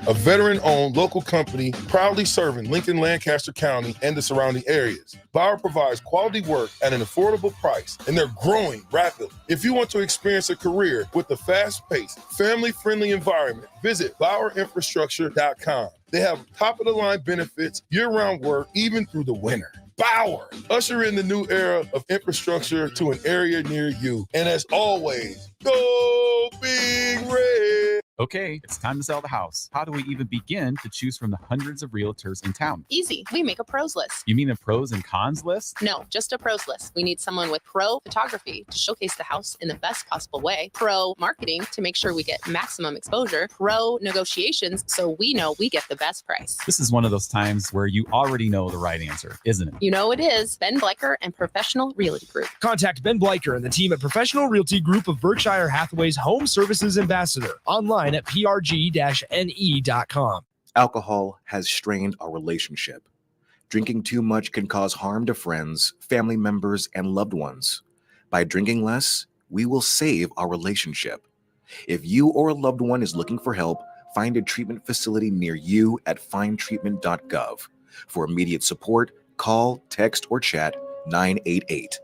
a veteran-owned local company proudly serving Lincoln, Lancaster County, and the surrounding areas. Bauer provides quality work at an affordable price, and they're growing rapidly. If you want to experience a career with a fast-paced, family-friendly environment, visit BauerInfrastructure.com. They have top-of-the-line benefits, year-round work, even through the winter. Bauer, usher in the new era of infrastructure to an area near you. And as always, go Big Red. Okay, it's time to sell the house. How do we even begin to choose from the hundreds of realtors in town? Easy. We make a pros list. You mean a pros and cons list? No, just a pros list. We need someone with pro photography to showcase the house in the best possible way, pro marketing to make sure we get maximum exposure, pro negotiations so we know we get the best price. This is one of those times where you already know the right answer, isn't it? You know it is. Ben Bleicher and Professional Realty Group. Contact Ben Bleicher and the team at Professional Realty Group of Berkshire Hathaway's Home Services Ambassador. Online at prg-ne.com. Alcohol has strained our relationship. Drinking too much can cause harm to friends, family members, and loved ones. By drinking less, we will save our relationship. If you or a loved one is looking for help, find a treatment facility near you at findtreatment.gov. For immediate support, call, text, or chat 988.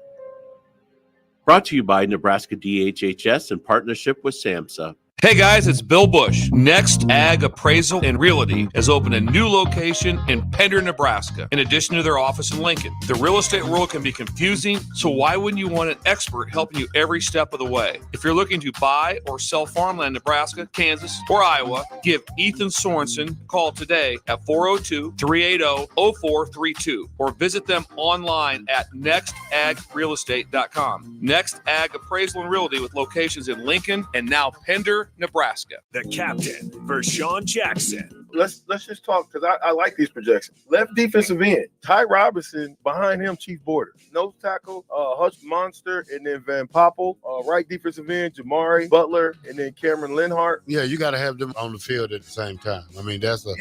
Brought to you by Nebraska DHHS in partnership with SAMHSA. Hey guys, it's Bill Bush. Next Ag Appraisal and Realty has opened a new location in Pender, Nebraska, in addition to their office in Lincoln. The real estate world can be confusing, so why wouldn't you want an expert helping you every step of the way? If you're looking to buy or sell farmland in Nebraska, Kansas, or Iowa, give Ethan Sorensen a call today at 402-380-0432 or visit them online at nextagrealestate.com. Next Ag Appraisal and Realty with locations in Lincoln and now Pender, Nebraska. The captain, Vershawn Jackson. Let's just talk because I like these projections. Left defensive end, Ty Robinson. Behind him, Chief Borders. Nose tackle, Hush Monster, and then Van Poppel. Right defensive end, Jamari Butler, and then Cameron Linhart. Yeah, you got to have them on the field at the same time. I mean, that's a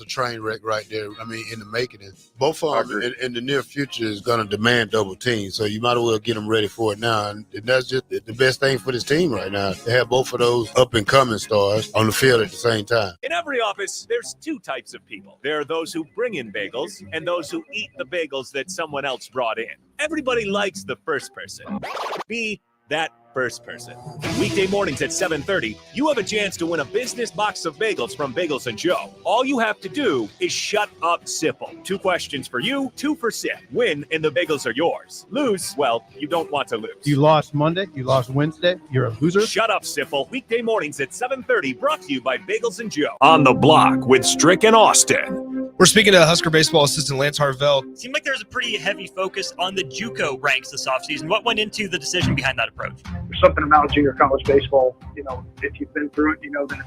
train wreck right there. I mean, in the making. And both of them in the near future is going to demand double team. So you might as well get them ready for it now. And that's just the best thing for this team right now, to have both of those up-and-coming stars on the field at the same time. In every office, there's two types of people. There are those who bring in bagels and those who eat the bagels that someone else brought in. Everybody likes the first person. Be that first person. Weekday mornings at 7:30, you have a chance to win a business box of bagels from Bagels & Joe. All you have to do is shut up, Sipple. 2 questions for you, 2 for Sip. Win and the bagels are yours. Lose, well, you don't want to lose. You lost Monday, you lost Wednesday, you're a loser. Shut up, Sipple. Weekday mornings at 7:30, brought to you by Bagels & Joe. On the block with Strick and Austin. We're speaking to Husker baseball assistant Lance Harvell. It seemed like there was a pretty heavy focus on the JUCO ranks this offseason. What went into the decision behind that approach? There's something about junior college baseball. You know, if you've been through it, you know that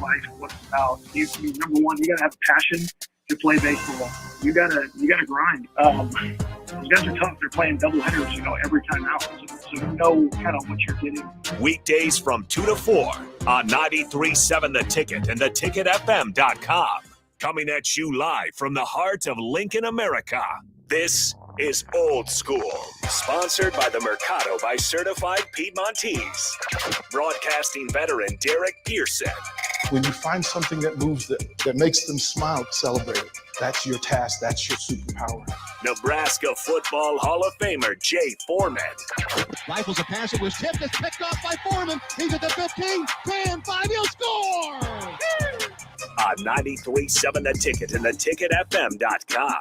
life, what it's about. You number one, you gotta have passion to play baseball. You gotta grind. Those guys are tough. They're playing double headers, every time out. So you know kind of what you're getting. Weekdays from 2 to 4 on 93.7 The Ticket and theticketfm.com. Coming at you live from the heart of Lincoln, America. This is Old School, sponsored by the Mercado by Certified Piedmontese. Broadcasting veteran Derek Pearson. When you find something that moves that makes them smile, celebrate it. That's your task. That's your superpower. Nebraska Football Hall of Famer Jay Foreman. Rifles a pass. It was tipped. It's picked off by Foreman. He's at the 15, 10, 5. He'll score! On 93.7 The Ticket and theticketfm.com.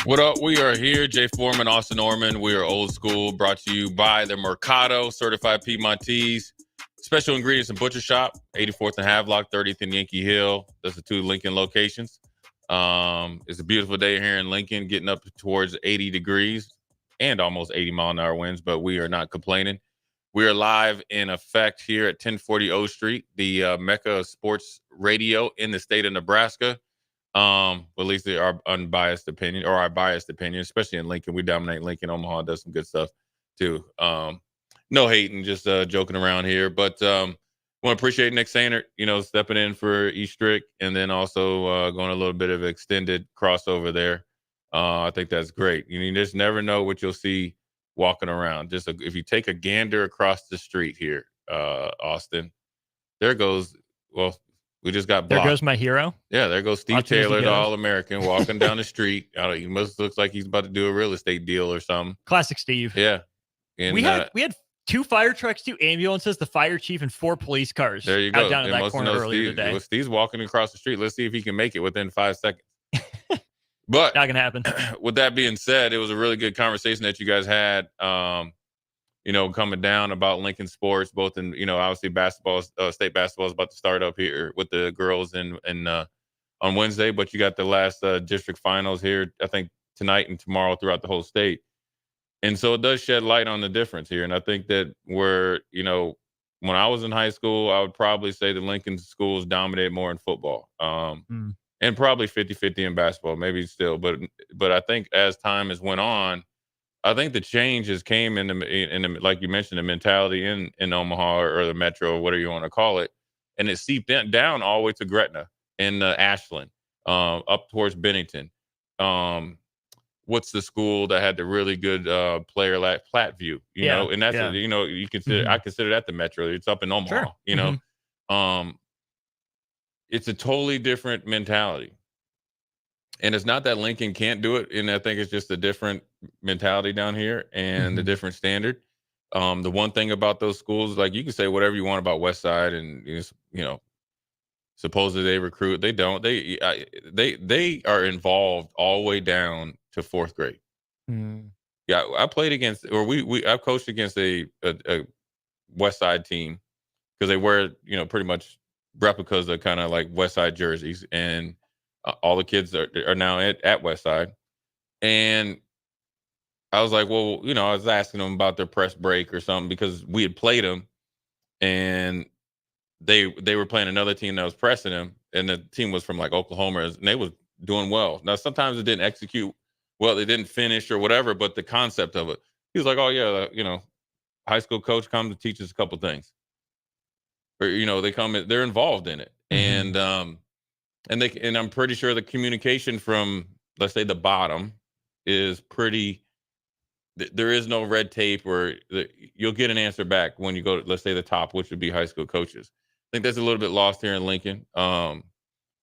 What up? We are here. Jay Foreman, Austin Norman. We are Old School, brought to you by the Mercado, Certified Piedmontese. Special Ingredients and Butcher Shop, 84th and Havelock, 30th and Yankee Hill. Those are 2 Lincoln locations. It's a beautiful day here in Lincoln, getting up towards 80 degrees and almost 80-mile-an-hour winds, but we are not complaining. We are live in effect here at 1040 O Street, the Mecca of sports radio in the state of Nebraska. At least our unbiased opinion, or our biased opinion, especially in Lincoln. We dominate Lincoln. Omaha does some good stuff too. No hating, just joking around here. But want to appreciate Nick Sainert, stepping in for Eastrick, and then also going a little bit of extended crossover there. I think that's great. You just never know what you'll see walking around. If you take a gander across the street here, Austin, there goes well, we just got There blocked. goes my hero. Yeah, there goes Steve Watching as he Taylor, the goes. All-American, walking down the street. He must looks like he's about to do a real estate deal or something. Classic Steve. Yeah. And, we had 2 fire trucks, 2 ambulances, the fire chief, and 4 police cars. There you go. Out down in that corner earlier Steve, today. well, Steve's walking across the street. Let's see if he can make it within 5 seconds. But not gonna happen. With that being said, it was a really good conversation that you guys had. Coming down about Lincoln sports, both in obviously basketball, state basketball is about to start up here with the girls and on Wednesday, but you got the last district finals here, I think tonight and tomorrow throughout the whole state. And so it does shed light on the difference here. And I think that when I was in high school, I would probably say the Lincoln schools dominate more in football. And probably 50-50 in basketball, maybe still. But I think as time has went on, I think the changes came in the like you mentioned, the mentality in Omaha or the Metro or whatever you want to call it. And it seeped down all the way to Gretna and Ashland, up towards Bennington. What's the school that had the really good player like Platteview, you know, and that's you consider I consider that the Metro. It's up in Omaha, it's a totally different mentality. And it's not that Lincoln can't do it, and I think it's just a different mentality down here and the different standard. The one thing about those schools, like you can say whatever you want about West Side, and supposedly they recruit. They don't. They are involved all the way down to 4th grade. Yeah, I played against, or I coached against a West Side team because they wear pretty much replicas of kind of like West Side jerseys, and all the kids are now at West Side. And I was like, well, I was asking them about their press break or something because we had played them, and they were playing another team that was pressing them, and the team was from like Oklahoma, and they was doing well. Now sometimes it didn't execute well, they didn't finish or whatever, but the concept of it, he was like, oh yeah, high school coach comes to teach us a couple things, or they come in, they're involved in it, and I'm pretty sure the communication from, let's say, the bottom is pretty. There is no red tape, or you'll get an answer back when you go to, let's say, the top, which would be high school coaches. I think that's a little bit lost here in Lincoln. I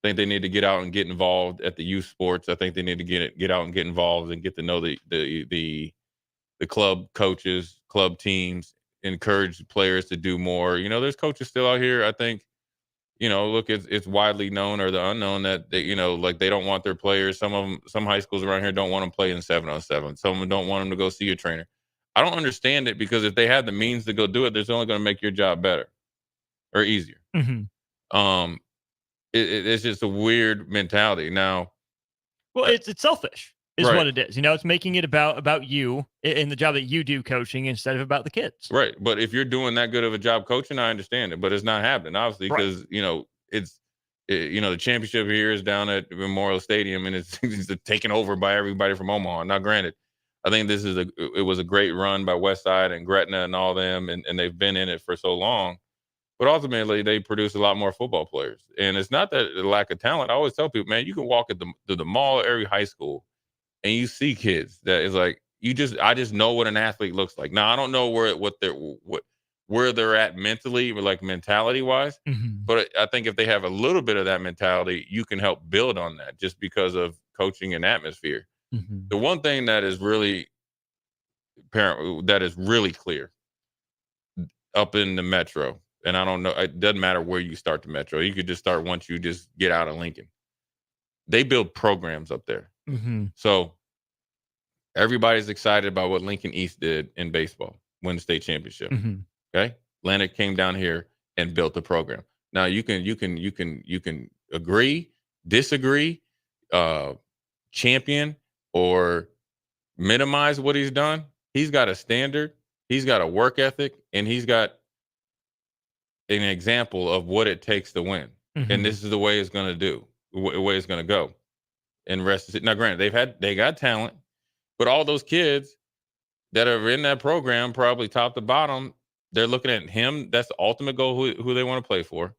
think they need to get out and get involved at the youth sports. I think they need to get out and get involved and get to know the club coaches, club teams, encourage players to do more. There's coaches still out here, I think. Look, it's widely known or the unknown that they, like they don't want their players. Some high schools around here don't want them playing 7-on-7. Some of them don't want them to go see a trainer. I don't understand it, because if they had the means to go do it, it's only going to make your job better or easier. It's just a weird mentality now. Well, it's selfish is Right. what it is. It's making it about you and the job that you do coaching instead of about the kids. Right. But if you're doing that good of a job coaching, I understand it, but it's not happening, obviously, because, the championship here is down at Memorial Stadium, and it's taken over by everybody from Omaha. Now, granted, I think it was a great run by West Side and Gretna and all them, and they've been in it for so long. But ultimately, they produce a lot more football players. And it's not that a lack of talent. I always tell people, man, you can walk to the mall area high school, and you see kids that is like, I just know what an athlete looks like. Now, I don't know where they're at mentally, or like mentality wise, but I think if they have a little bit of that mentality, you can help build on that just because of coaching and atmosphere. The one thing that is really apparent, that is really clear up in the Metro, and I don't know, it doesn't matter where you start the Metro. You could just start once you just get out of Lincoln. They build programs up there. So everybody's excited about what Lincoln East did in baseball, win the state championship. Okay. Atlantic came down here and built the program. Now you can agree, disagree, champion, or minimize what he's done. He's got a standard, he's got a work ethic, and he's got an example of what it takes to win. And this is the way it's going to go. And rest of it. Now, granted, they got talent, but all those kids that are in that program, probably top to bottom, they're looking at him. That's the ultimate goal, who they want to play for.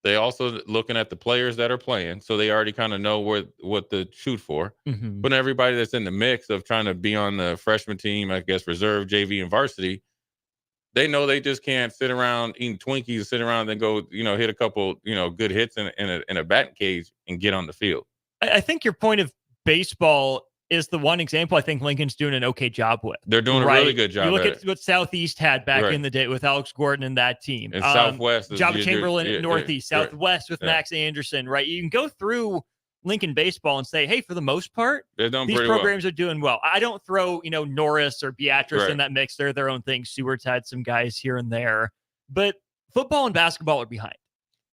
They also looking at the players that are playing, so they already kind of know what to shoot for. But everybody that's in the mix of trying to be on the freshman team, I guess reserve, JV, and varsity, They know they just can't sit around eating Twinkies, sit around and go, hit a couple, good hits in a batting cage and get on the field. I think your point of baseball is the one example I think Lincoln's doing an okay job with. They're doing a really good job. You look at at what Southeast had back Right. in the day with Alex Gordon and that team. And Southwest. Java Chamberlain at Northeast, Southwest with Yeah. Max Anderson, right? You can go through Lincoln baseball and say, hey, for the most part, They're doing these pretty programs are doing well. I don't throw, Norris or Beatrice Right. in that mix. They're their own thing. Seward's had some guys here and there. But football and basketball are behind.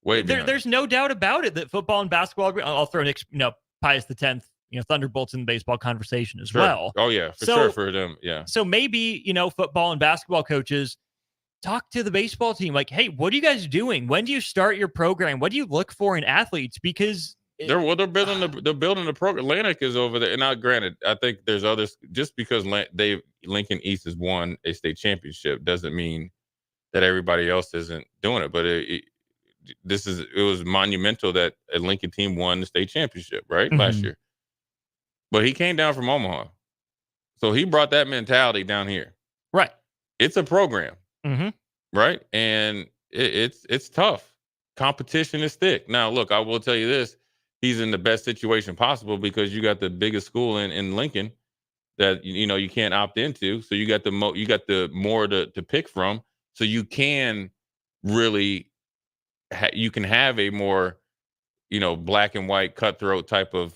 There's no doubt about it that football and basketball, I'll throw Pius X, Thunderbolts in the baseball conversation as Sure. well. Oh, yeah, sure for them. Yeah. So maybe, football and basketball coaches talk to the baseball team like, hey, what are you guys doing? When do you start your program? What do you look for in athletes? Because They're building the program. Atlantic is over there. And now, granted, I think there's others. Just because Lincoln East has won a state championship doesn't mean that everybody else isn't doing it. But it was monumental that a Lincoln team won the state championship, right? Last year. But he came down from Omaha. So he brought that mentality down here. Right. It's a program. Mm-hmm. Right. And it's tough. Competition is thick. Now, look, I will tell you this. He's in the best situation possible because you got the biggest school in Lincoln that, you can't opt into. So you got the more to pick from. So you can really, you can have a more, black and white cutthroat type of,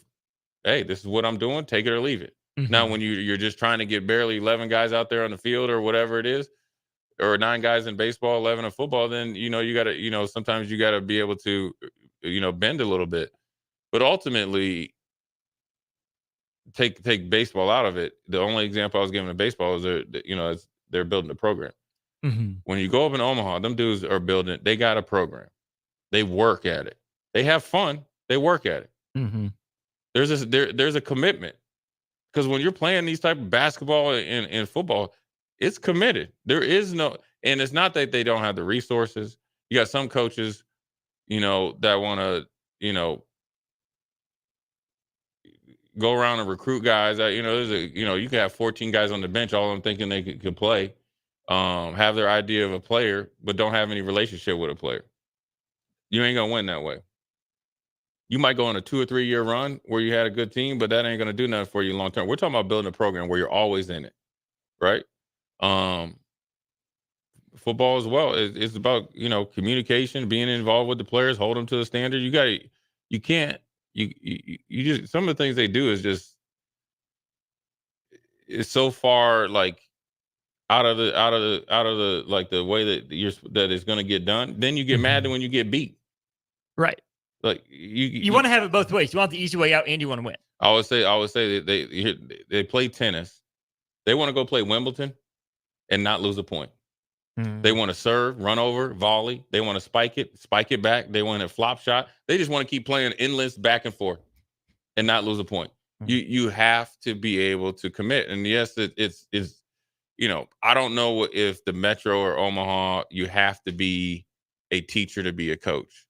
hey, this is what I'm doing, take it or leave it. Mm-hmm. Now, when you're just trying to get barely 11 guys out there on the field or whatever it is, or 9 guys in baseball, 11 in football, then, you got to, sometimes you got to be able to, bend a little bit. But ultimately, take baseball out of it. The only example I was giving of baseball is they're building a program. Mm-hmm. When you go up in Omaha, them dudes are building it. They got a program. They work at it. They have fun. They work at it. Mm-hmm. There's a commitment, because when you're playing these type of basketball and football, it's committed. There is no, and it's not that they don't have the resources. You got some coaches, that want to, go around and recruit guys. You can have 14 guys on the bench, all of them thinking they could play, have their idea of a player, but don't have any relationship with a player. You ain't gonna win that way. You might go on a 2 or 3 year run where you had a good team, but that ain't gonna do nothing for you long term. We're talking about building a program where you're always in it, right? Football as well. It's about communication, being involved with the players, hold them to the standard. You can't. You just, some of the things they do is just, it's so far like out of the like the way that it's going to get done. Then you get mad when you get beat. Right. Like you want to have it both ways. You want the easy way out and you want to win. I would say that they play tennis. They want to go play Wimbledon and not lose a point. They want to serve, run over, volley. They want to spike it back. They want a flop shot. They just want to keep playing endless back and forth and not lose a point. You have to be able to commit. And yes, it's I don't know if the Metro or Omaha, you have to be a teacher to be a coach.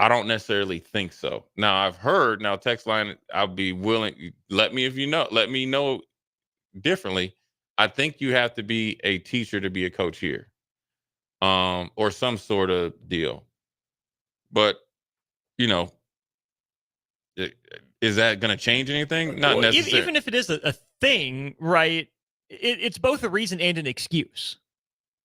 I don't necessarily think so. Now, I've heard, text line, I'll be willing, let me know differently. I think you have to be a teacher to be a coach here, or some sort of deal. But, is that going to change anything? Not necessarily. Even if it is a thing, right? It's both a reason and an excuse,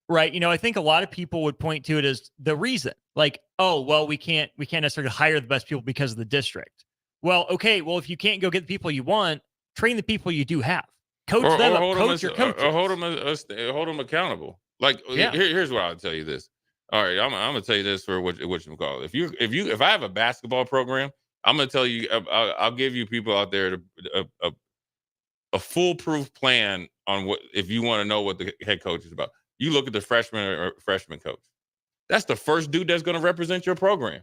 right? I think a lot of people would point to it as the reason, like, oh, well, we can't necessarily hire the best people because of the district. Well, okay, well, if you can't go get the people you want, train the people you do have. Coach them up, coach your coaches. Or hold them accountable. Like, here's what I'll tell you this. All right, I'm gonna tell you this for what you call it. If I have a basketball program, I'm gonna tell you, I'll give you people out there a foolproof plan on what, if you want to know what the head coach is about. You look at the freshman coach. That's the first dude that's going to represent your program.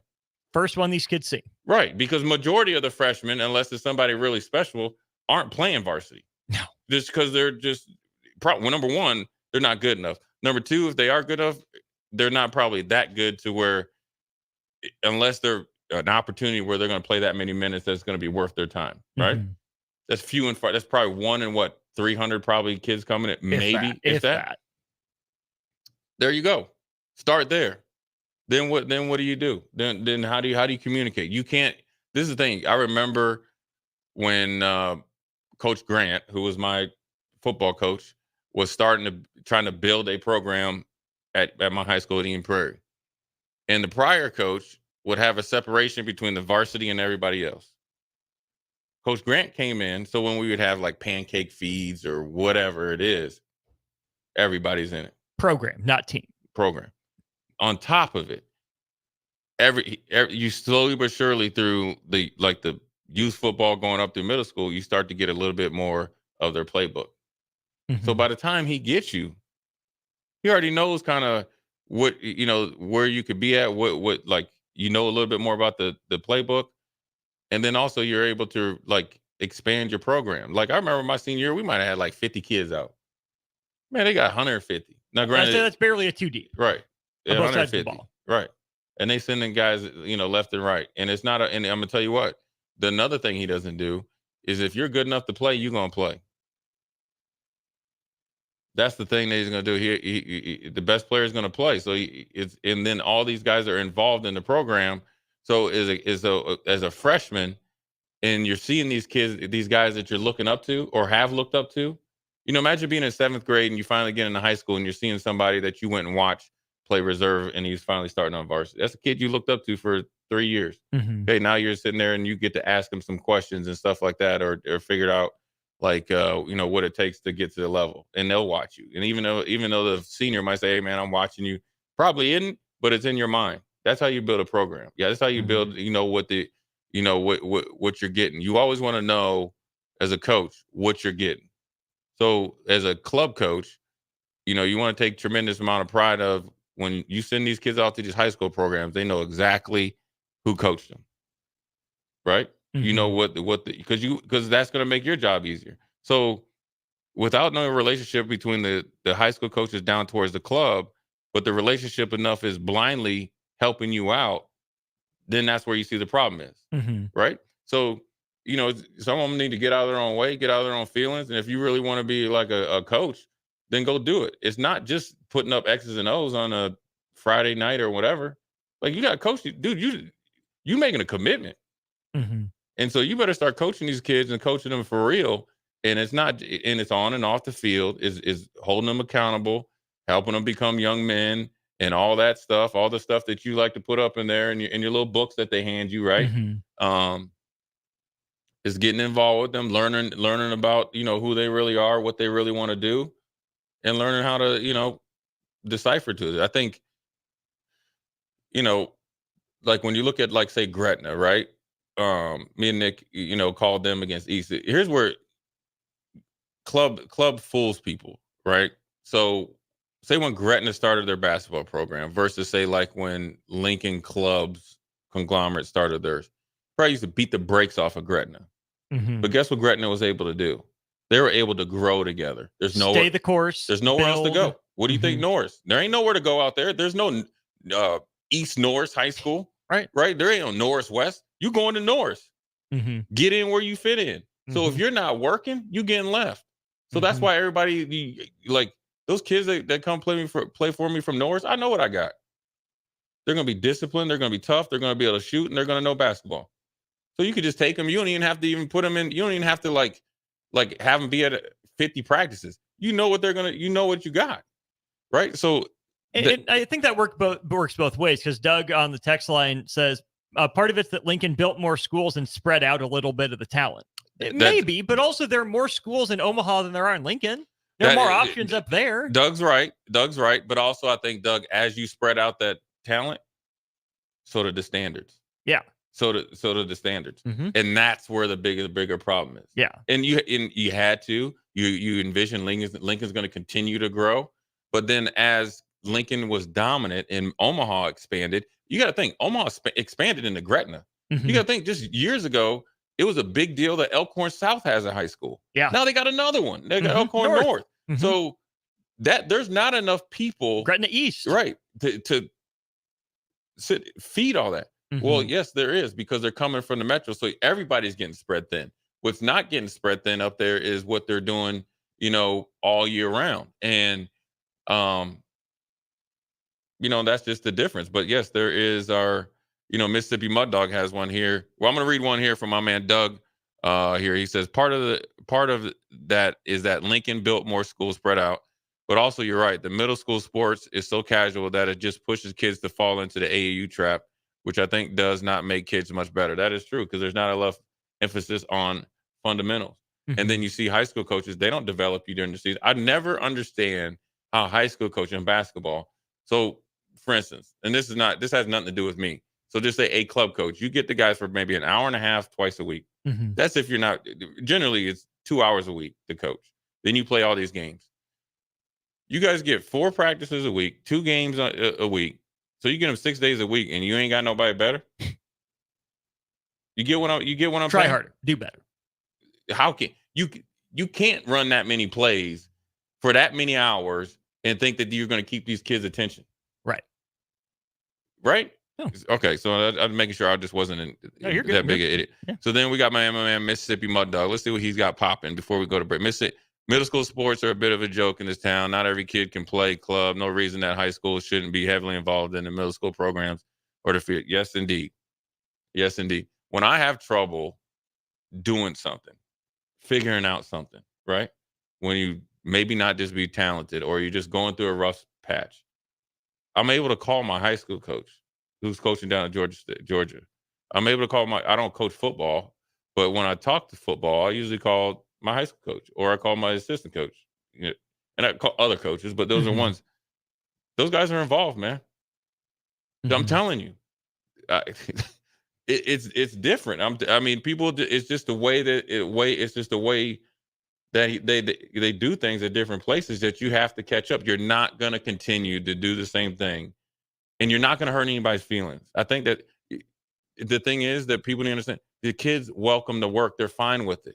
First one these kids see. Right, because majority of the freshmen, unless it's somebody really special, aren't playing varsity. No. Just because they're just, number one, they're not good enough. Number two, if they are good enough, they're not probably that good to where, unless they're an opportunity where they're going to play that many minutes, that's going to be worth their time, right? Mm-hmm. That's few and far. That's probably 1 in 300 probably kids coming in, maybe if that. There you go. Start there. Then what do you do? Then how do you communicate? You can't. This is the thing. I remember when Coach Grant, who was my football coach, was trying to build a program at my high school at Eden Prairie. And the prior coach would have a separation between the varsity and everybody else. Coach Grant came in, so when we would have like pancake feeds or whatever it is, everybody's in it. Program, not team. Program. On top of it, every you slowly but surely through the youth football going up through middle school, you start to get a little bit more of their playbook. Mm-hmm. So by the time he gets you, he already knows kind of what, where you could be at, what like, a little bit more about the playbook. And then also you're able to like expand your program. Like I remember my senior year, we might have had like 50 kids out. Man, they got 150. Now, granted, that's barely a 2 deep. Right. Yeah, both sides of the ball. Right. And they sending guys, left and right. And it's not and I'm gonna tell you what, another thing he doesn't do is if you're good enough to play, you're gonna play. That's the thing that he's going to do here. The best player is going to play. So and then all these guys are involved in the program. So as a freshman, and you're seeing these kids, these guys that you're looking up to or have looked up to, imagine being in 7th grade and you finally get into high school and you're seeing somebody that you went and watched play reserve and he's finally starting on varsity. That's a kid you looked up to for 3 years. Mm-hmm. Okay, now you're sitting there and you get to ask him some questions and stuff like that, or figure out like what it takes to get to the level, and they'll watch you. And even though the senior might say, "Hey man, I'm watching you," probably isn't, but it's in your mind. That's how you build a program. Yeah, that's how you build. What you're getting. You always want to know as a coach what you're getting. So as a club coach, you want to take tremendous amount of pride of when you send these kids out to these high school programs, they know exactly who coached them, right? You know because that's going to make your job easier. So without no relationship between the high school coaches down towards the club, but the relationship enough is blindly helping you out, then that's where you see the problem is, right? So, some of them need to get out of their own way, get out of their own feelings. And if you really want to be like a coach, then go do it. It's not just putting up X's and O's on a Friday night or whatever. Like you got to coach, dude, you making a commitment. And so you better start coaching these kids and coaching them for real. And it's on and off the field, is holding them accountable, helping them become young men and all that stuff, all the stuff that you like to put up in there in your little books that they hand you, right? Is getting involved with them, learning about, who they really are, what they really want to do, and learning how to, decipher to it. I think, like when you look at like say Gretna, right? Me and Nick, called them against East. Here's where club fools people, right? So say when Gretna started their basketball program versus say like when Lincoln Club's conglomerate started theirs, probably used to beat the brakes off of Gretna. But guess what Gretna was able to do? They were able to grow together. There's stay the course. There's nowhere else to go. What do you think, Norris? There ain't nowhere to go out there. There's no East Norris High School. Right. There ain't no Norris West. You going to Norris. Get in where you fit in. So if you're not working, you getting left. So that's why everybody, like those kids that come play for me from Norris, I know what I got. They're going to be disciplined. They're going to be tough. They're going to be able to shoot, and they're going to know basketball. So you could just take them. You don't even have to even put them in. You don't even have to like have them be at 50 practices. You know what you know what you got. Right. So I think that works both ways, because Doug on the text line says part of it's that Lincoln built more schools and spread out a little bit of the talent. Maybe, but also there are more schools in Omaha than there are in Lincoln. There are more options up there. Doug's right. But also I think, Doug, as you spread out that talent, so do the standards. Yeah. So do the standards. And that's where the bigger problem is. Yeah. And you had to, you envision Lincoln's going to continue to grow. But then as Lincoln was dominant and Omaha expanded, you got to think Omaha expanded into Gretna. You got to think just years ago, it was a big deal that Elkhorn South has a high school. Yeah. Now they got another one. They got Elkhorn North. So that there's not enough people. Gretna East. Right. To feed all that. Well, yes, there is, because they're coming from the metro. So everybody's getting spread thin. What's not getting spread thin up there is what they're doing, all year round. And that's just the difference. But yes, there is our, Mississippi Mud Dog has one here. Well, I'm going to read one here from my man Doug. Here he says part of that is that Lincoln built more schools spread out, but also you're right. The middle school sports is so casual that it just pushes kids to fall into the AAU trap, which I think does not make kids much better. That is true because there's not enough emphasis on fundamentals. And then you see high school coaches, they don't develop you during the season. I never understand how high school coaching in basketball. So, for instance, and this has nothing to do with me. So just say a club coach, you get the guys for maybe an hour and a half twice a week. That's if you're not, generally it's 2 hours a week to coach. Then you play all these games. You guys get 4 practices a week, 2 games a week. So you get them 6 days a week and you ain't got nobody better. You get what I'm Try saying? harder, do better. How can you can't run that many plays for that many hours and think that you're going to keep these kids' attention. Right? No. Okay, so I'm making sure I just wasn't you're good. that big an idiot. Yeah. So then we got my man Mississippi Mud Dog. Let's see what he's got popping before we go to break. Middle school sports are a bit of a joke in this town. Not every kid can play club. No reason that high school shouldn't be heavily involved in the middle school programs or the field. Yes, indeed. Yes, indeed. When I have trouble doing something, figuring out something, right? When you maybe not just be talented or you're just going through a rough patch, I'm able to call my high school coach who's coaching down at Georgia. I'm able to call I don't coach football, but when I talk to football, I usually call my high school coach or I call my assistant coach. And I call other coaches, but those are ones, those guys are involved, man. I'm telling you, it's different. I mean, people, it's just the way it's just the way that they do things at different places that you have to catch up. You're not going to continue to do the same thing and you're not going to hurt anybody's feelings. I think that the thing is that people need to understand the kids welcome the work. They're fine with it.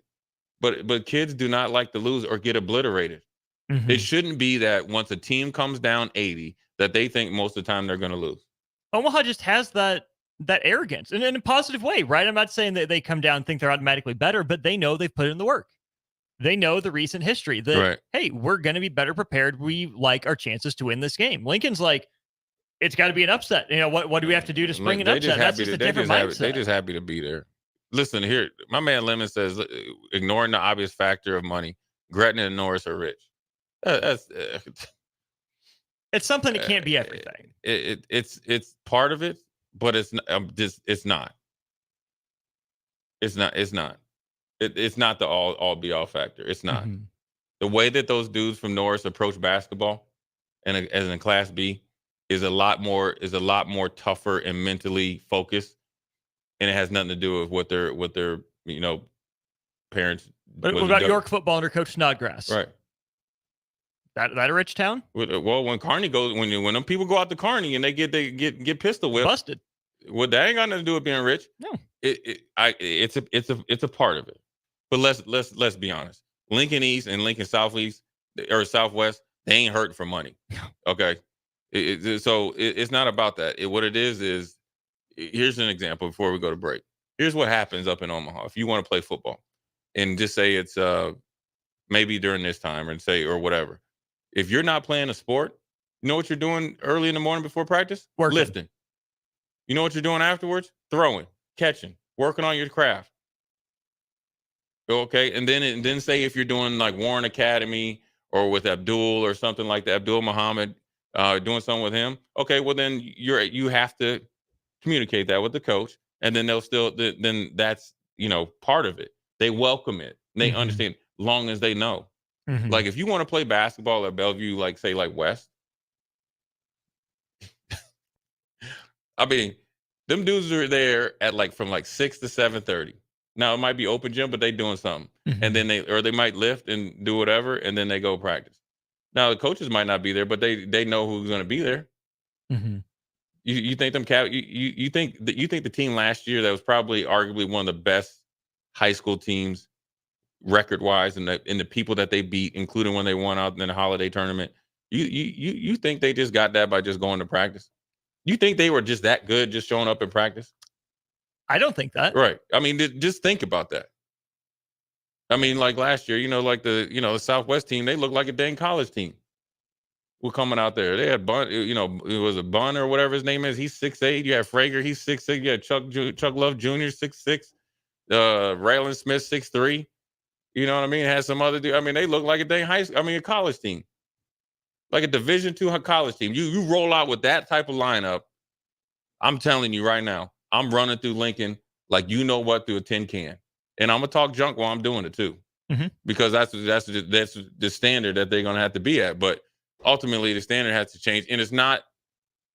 But kids do not like to lose or get obliterated. It shouldn't be that once a team comes down 80 that they think most of the time they're going to lose. Omaha just has that arrogance and in a positive way, right? I'm not saying that they come down and think they're automatically better, but they know they've put in the work. They know the recent history that, hey, we're going to be better prepared. We like our chances to win this game. Lincoln's like, it's got to be an upset. What do we have to do to spring an upset? That's just a different mindset. They're just happy to be there. Listen here, my man Lemon says, ignoring the obvious factor of money, Gretna and Norris are rich. It's something that can't be everything. It's part of it, but it's not. It's not. It's not. It's not the all be all factor. It's not. The way that those dudes from Norris approach basketball, and as in Class B, is a lot more tougher and mentally focused, and it has nothing to do with what their parents. But what about York football under Coach Snodgrass? Right. That a rich town? Well, when Kearney goes, when them people go out to Kearney and they get pistol whipped, busted. Well, that ain't got nothing to do with being rich. No, it's a part of it. But let's be honest. Lincoln East and Lincoln Southeast or Southwest, they ain't hurting for money. Okay, so it's not about that. What it is here's an example before we go to break. Here's what happens up in Omaha if you want to play football, and just say it's maybe during this time or whatever. If you're not playing a sport, you know what you're doing early in the morning before practice? Working. Lifting. You know what you're doing afterwards? Throwing, catching, working on your craft. Okay, and then say if you're doing like Warren Academy or with Abdul or something like that, Abdul Muhammad, doing something with him. Okay, well then you have to communicate that with the coach, and then then that's part of it. They welcome it. They understand, long as they know. Like if you want to play basketball at Bellevue, like West, I mean, them dudes are there at from 6 to 7:30. Now it might be open gym, but they doing something, and then they might lift and do whatever, and then they go practice. Now the coaches might not be there, but they know who's going to be there. You think you think the team last year that was probably arguably one of the best high school teams record wise, and the people that they beat, including when they won out in the holiday tournament. You think they just got that by just going to practice? You think they were just that good just showing up in practice? I don't think that. Right. I mean, just think about that. I mean, like last year, the Southwest team, they looked like a dang college team. were coming out there. They had Bun, it was a Bun or whatever his name is. He's 6'8". You had Frager, he's 6'6". You had Chuck Love Jr. 6'6". Raylan Smith 6'3". You know what I mean? Had some other dude. I mean, they look like a college team, like a Division II college team. You roll out with that type of lineup. I'm telling you right now, I'm running through Lincoln like you know what through a tin can, and I'm gonna talk junk while I'm doing it too, because that's the standard that they're gonna have to be at. But ultimately, the standard has to change, and it's not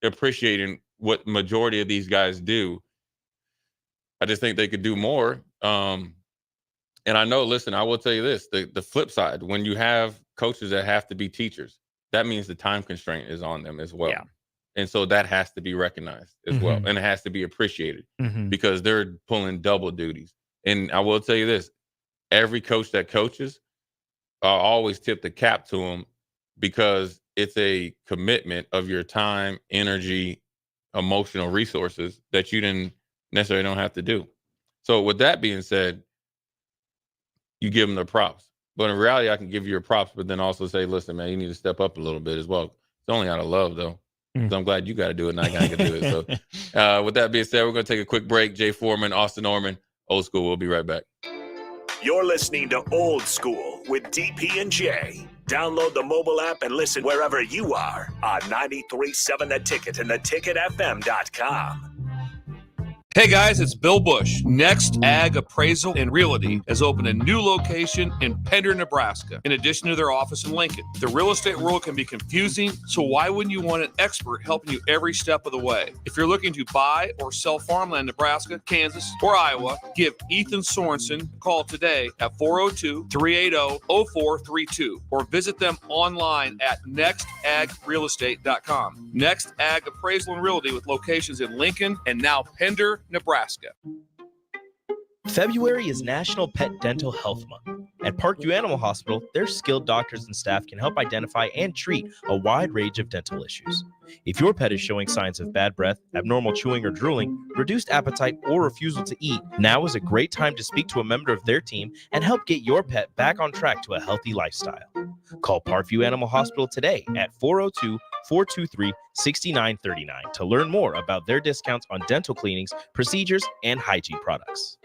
appreciating what majority of these guys do. I just think they could do more. And I know, listen, I will tell you this, the flip side, when you have coaches that have to be teachers, that means the time constraint is on them as well. Yeah. And so that has to be recognized as well. And it has to be appreciated because they're pulling double duties. And I will tell you this, every coach that coaches, always tip the cap to them because it's a commitment of your time, energy, emotional resources that you didn't necessarily don't have to do. So with that being said, you give them the props. But in reality, I can give you your props, but then also say, listen, man, you need to step up a little bit as well. It's only out of love, though. So I'm glad you got to do it and I got to do it. So with that being said, we're going to take a quick break. Jay Foreman, Austin Norman, Old School. We'll be right back. You're listening to Old School with DP and J. Download the mobile app and listen wherever you are on 93.7 The Ticket and theticketfm.com. Hey guys, it's Bill Bush. Next Ag Appraisal and Realty has opened a new location in Pender, Nebraska, in addition to their office in Lincoln. The real estate world can be confusing, so why wouldn't you want an expert helping you every step of the way? If you're looking to buy or sell farmland in Nebraska, Kansas, or Iowa, give Ethan Sorensen a call today at 402-380-0432 or visit them online at nextagrealestate.com. Next Ag Appraisal and Realty with locations in Lincoln and now Pender, Nebraska. February is National Pet Dental Health Month. At Parkview Animal Hospital, their skilled doctors and staff can help identify and treat a wide range of dental issues. If your pet is showing signs of bad breath, abnormal chewing or drooling, reduced appetite, or refusal to eat, now is a great time to speak to a member of their team and help get your pet back on track to a healthy lifestyle. Call Parkview Animal Hospital today at 402-423-6939 to learn more about their discounts on dental cleanings, procedures, and hygiene products.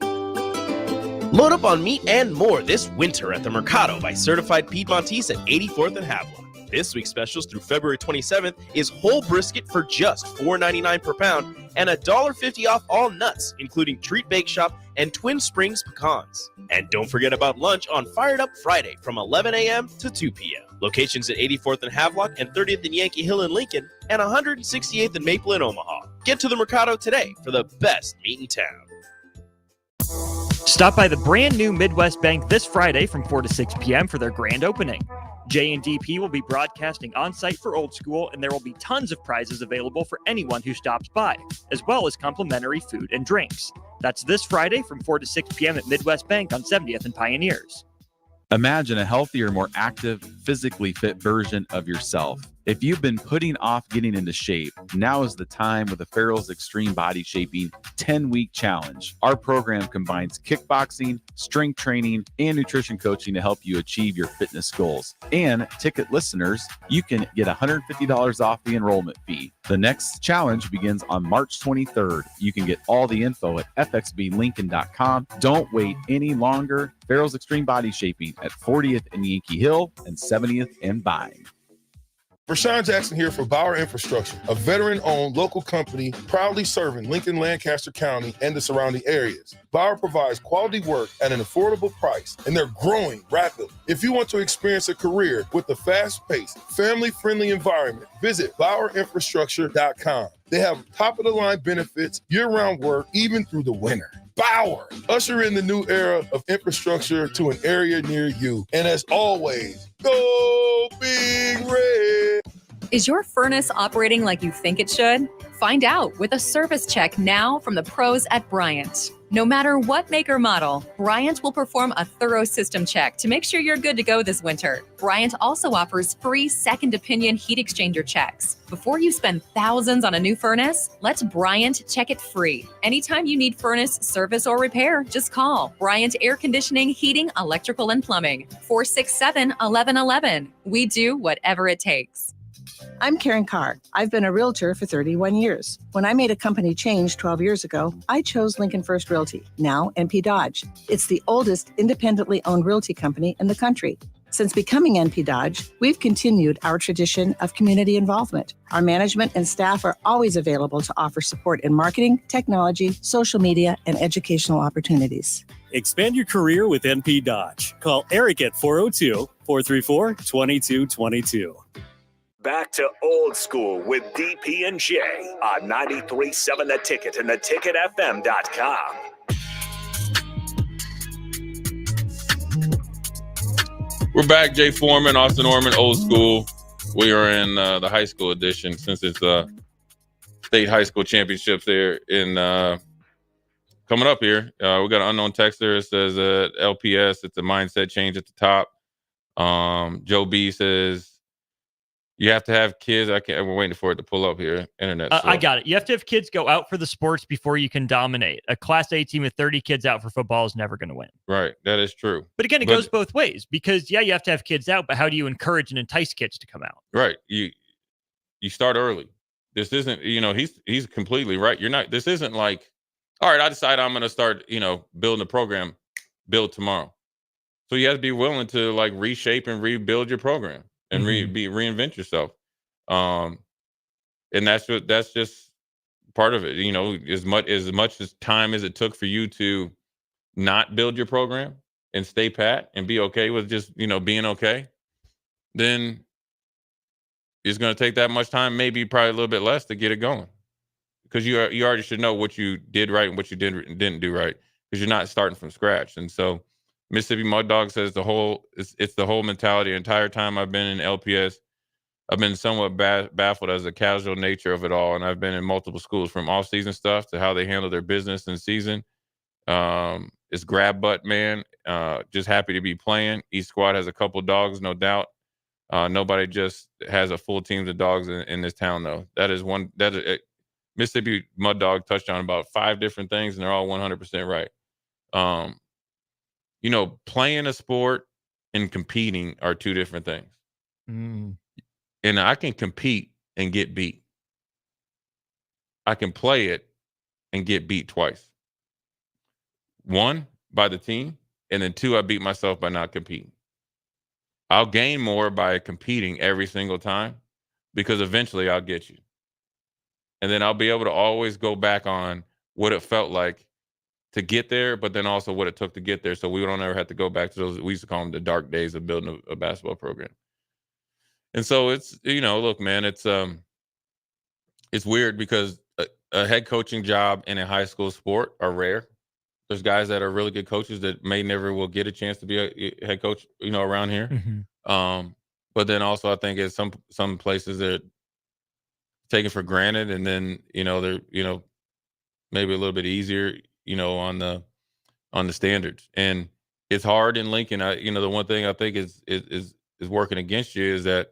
Load up on meat and more this winter at the Mercado by Certified Piedmontese at 84th and Havelock. This week's specials through February 27th is whole brisket for just $4.99 per pound and $1.50 off all nuts, including Treat Bake Shop and Twin Springs pecans. And don't forget about lunch on Fired Up Friday from 11 a.m. to 2 p.m. Locations at 84th and Havelock and 30th and Yankee Hill in Lincoln and 168th and Maple in Omaha. Get to the Mercado today for the best meat in town. Stop by the brand new Midwest Bank this Friday from 4 to 6 p.m. for their grand opening. J and DP will be broadcasting on site for Old School, and there will be tons of prizes available for anyone who stops by, as well as complimentary food and drinks. That's this Friday from 4 to 6 p.m. at Midwest Bank on 70th and Pioneers. Imagine a healthier, more active, physically fit version of yourself. If you've been putting off getting into shape, now is the time with the Farrell's Extreme Body Shaping 10-Week Challenge. Our program combines kickboxing, strength training, and nutrition coaching to help you achieve your fitness goals. And ticket listeners, you can get $150 off the enrollment fee. The next challenge begins on March 23rd. You can get all the info at fxblincoln.com. Don't wait any longer. Farrell's Extreme Body Shaping at 40th and Yankee Hill and 70th and Vine. Rashawn Jackson here for Bauer Infrastructure, a veteran-owned local company proudly serving Lincoln, Lancaster County, and the surrounding areas. Bauer provides quality work at an affordable price, and they're growing rapidly. If you want to experience a career with a fast-paced, family-friendly environment, visit BauerInfrastructure.com. They have top-of-the-line benefits, year-round work, even through the winter. Bauer, usher in the new era of infrastructure to an area near you. And as always, go Big Red. Is your furnace operating like you think it should? Find out with a service check now from the pros at Bryant. No matter what make or model, Bryant will perform a thorough system check to make sure you're good to go this winter. Bryant also offers free second opinion heat exchanger checks. Before you spend thousands on a new furnace, let Bryant check it free. Anytime you need furnace service or repair, just call Bryant Air Conditioning, Heating, Electrical, and Plumbing, 467-1111. We do whatever it takes. I'm Karen Carr. I've been a realtor for 31 years. When I made a company change 12 years ago, I chose Lincoln First Realty, now NP Dodge. It's the oldest independently owned realty company in the country. Since becoming NP Dodge, we've continued our tradition of community involvement. Our management and staff are always available to offer support in marketing, technology, social media, and educational opportunities. Expand your career with NP Dodge. Call Eric at 402-434-2222. Back to old school with DP and J on 93.7 The Ticket and theticketfm.com. We're back. Jay Foreman, Austin Orman, old school. We are in the high school edition since it's state high school championships there in coming up here. We got an unknown texter. It says LPS. It's a mindset change at the top. Joe B says, you have to have kids. We're waiting for it to pull up here. Internet. I got it. You have to have kids go out for the sports before you can dominate. A Class A team with 30 kids out for football is never going to win. Right. That is true. But again, it goes both ways because, yeah, you have to have kids out, but how do you encourage and entice kids to come out? Right. You start early. This isn't, he's completely right. This isn't like, all right, I decide I'm going to start, building a program, build tomorrow. So you have to be willing to like reshape and rebuild your program. And reinvent yourself, and that's just part of it. As much as time as it took for you to not build your program and stay pat and be okay with just being okay, then it's going to take that much time, maybe probably a little bit less to get it going, because you already should know what you did right and what you didn't do right, because you're not starting from scratch. And so Mississippi Mud Dog says it's the whole mentality. The entire time I've been in LPS, I've been somewhat baffled as the casual nature of it all. And I've been in multiple schools, from off-season stuff to how they handle their business in season. It's grab butt, man. Just happy to be playing. Each squad has a couple dogs, no doubt. Nobody just has a full team of dogs in this town, though. Mississippi Mud Dog touched on about 5 different things, and they're all 100% right. Playing a sport and competing are 2 different things. And I can compete and get beat. I can play it and get beat twice. 1, by the team, and then 2, I beat myself by not competing. I'll gain more by competing every single time, because eventually I'll get you. And then I'll be able to always go back on what it felt like to get there, but then also what it took to get there, so we don't ever have to go back to those. We used to call them the dark days of building a basketball program. And so it's, look, man, it's weird because a head coaching job in a high school sport are rare. There's guys that are really good coaches that never will get a chance to be a head coach, around here. But then also I think it's some places they're taken for granted, and then they're maybe a little bit easier on the standards. And it's hard in Lincoln. The one thing I think is working against you is that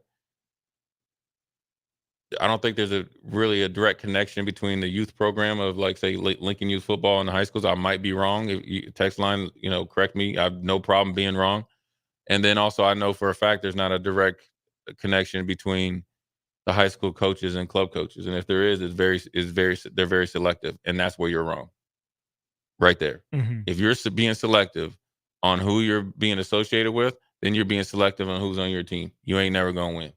I don't think there's really a direct connection between the youth program of, like, say, Lincoln Youth Football and the high schools. I might be wrong. If you text line, correct me. I have no problem being wrong. And then also I know for a fact there's not a direct connection between the high school coaches and club coaches. And if there is, they're very selective, and that's where you're wrong. Right there. If you're being selective on who you're being associated with, then you're being selective on who's on your team. You ain't never gonna win.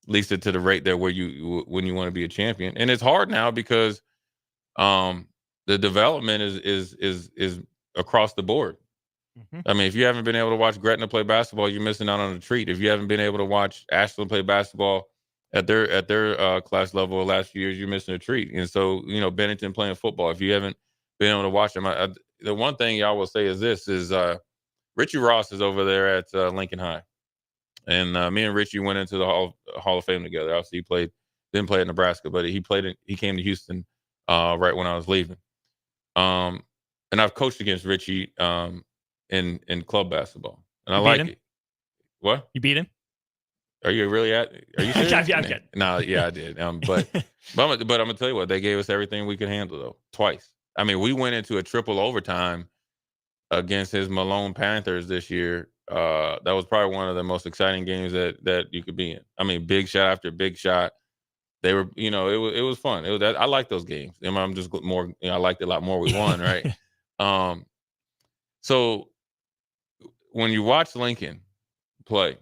At least to the rate there when you want to be a champion. And it's hard now because the development is across the board. I mean, if you haven't been able to watch Gretna play basketball, you're missing out on a treat. If you haven't been able to watch Ashland play basketball at their class level the last few years, you're missing a treat. And so, Bennington playing football, if you haven't been able to watch them, the one thing y'all will say is this is Richie Ross is over there at Lincoln High. And me and Richie went into the Hall of Fame together. Obviously, he didn't play at Nebraska, but he came to Houston right when I was leaving. And I've coached against Richie in club basketball, and I like it. What? You beat him? Are you serious? I'm kidding. No, yeah, I did. But I'm gonna tell you what, they gave us everything we could handle though, twice. I mean, we went into a triple overtime against his Malone Panthers this year. That was probably one of the most exciting games that you could be in. I mean, big shot after big shot. They were, it was fun. I like those games. I'm just more, I liked it a lot more. We won, right? So when you watch Lincoln play,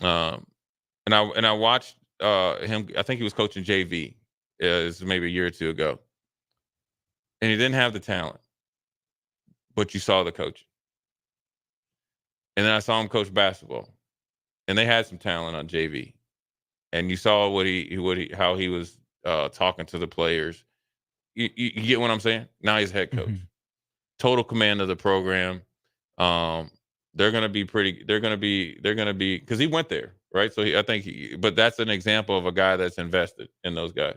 and I watched him. I think he was coaching JV. It's maybe a year or two ago, and he didn't have the talent, but you saw the coaching. And then I saw him coach basketball, and they had some talent on JV, and you saw how he was talking to the players. You get what I'm saying? Now he's head coach, total command of the program. They're gonna be because he went there, right? So but that's an example of a guy that's invested in those guys.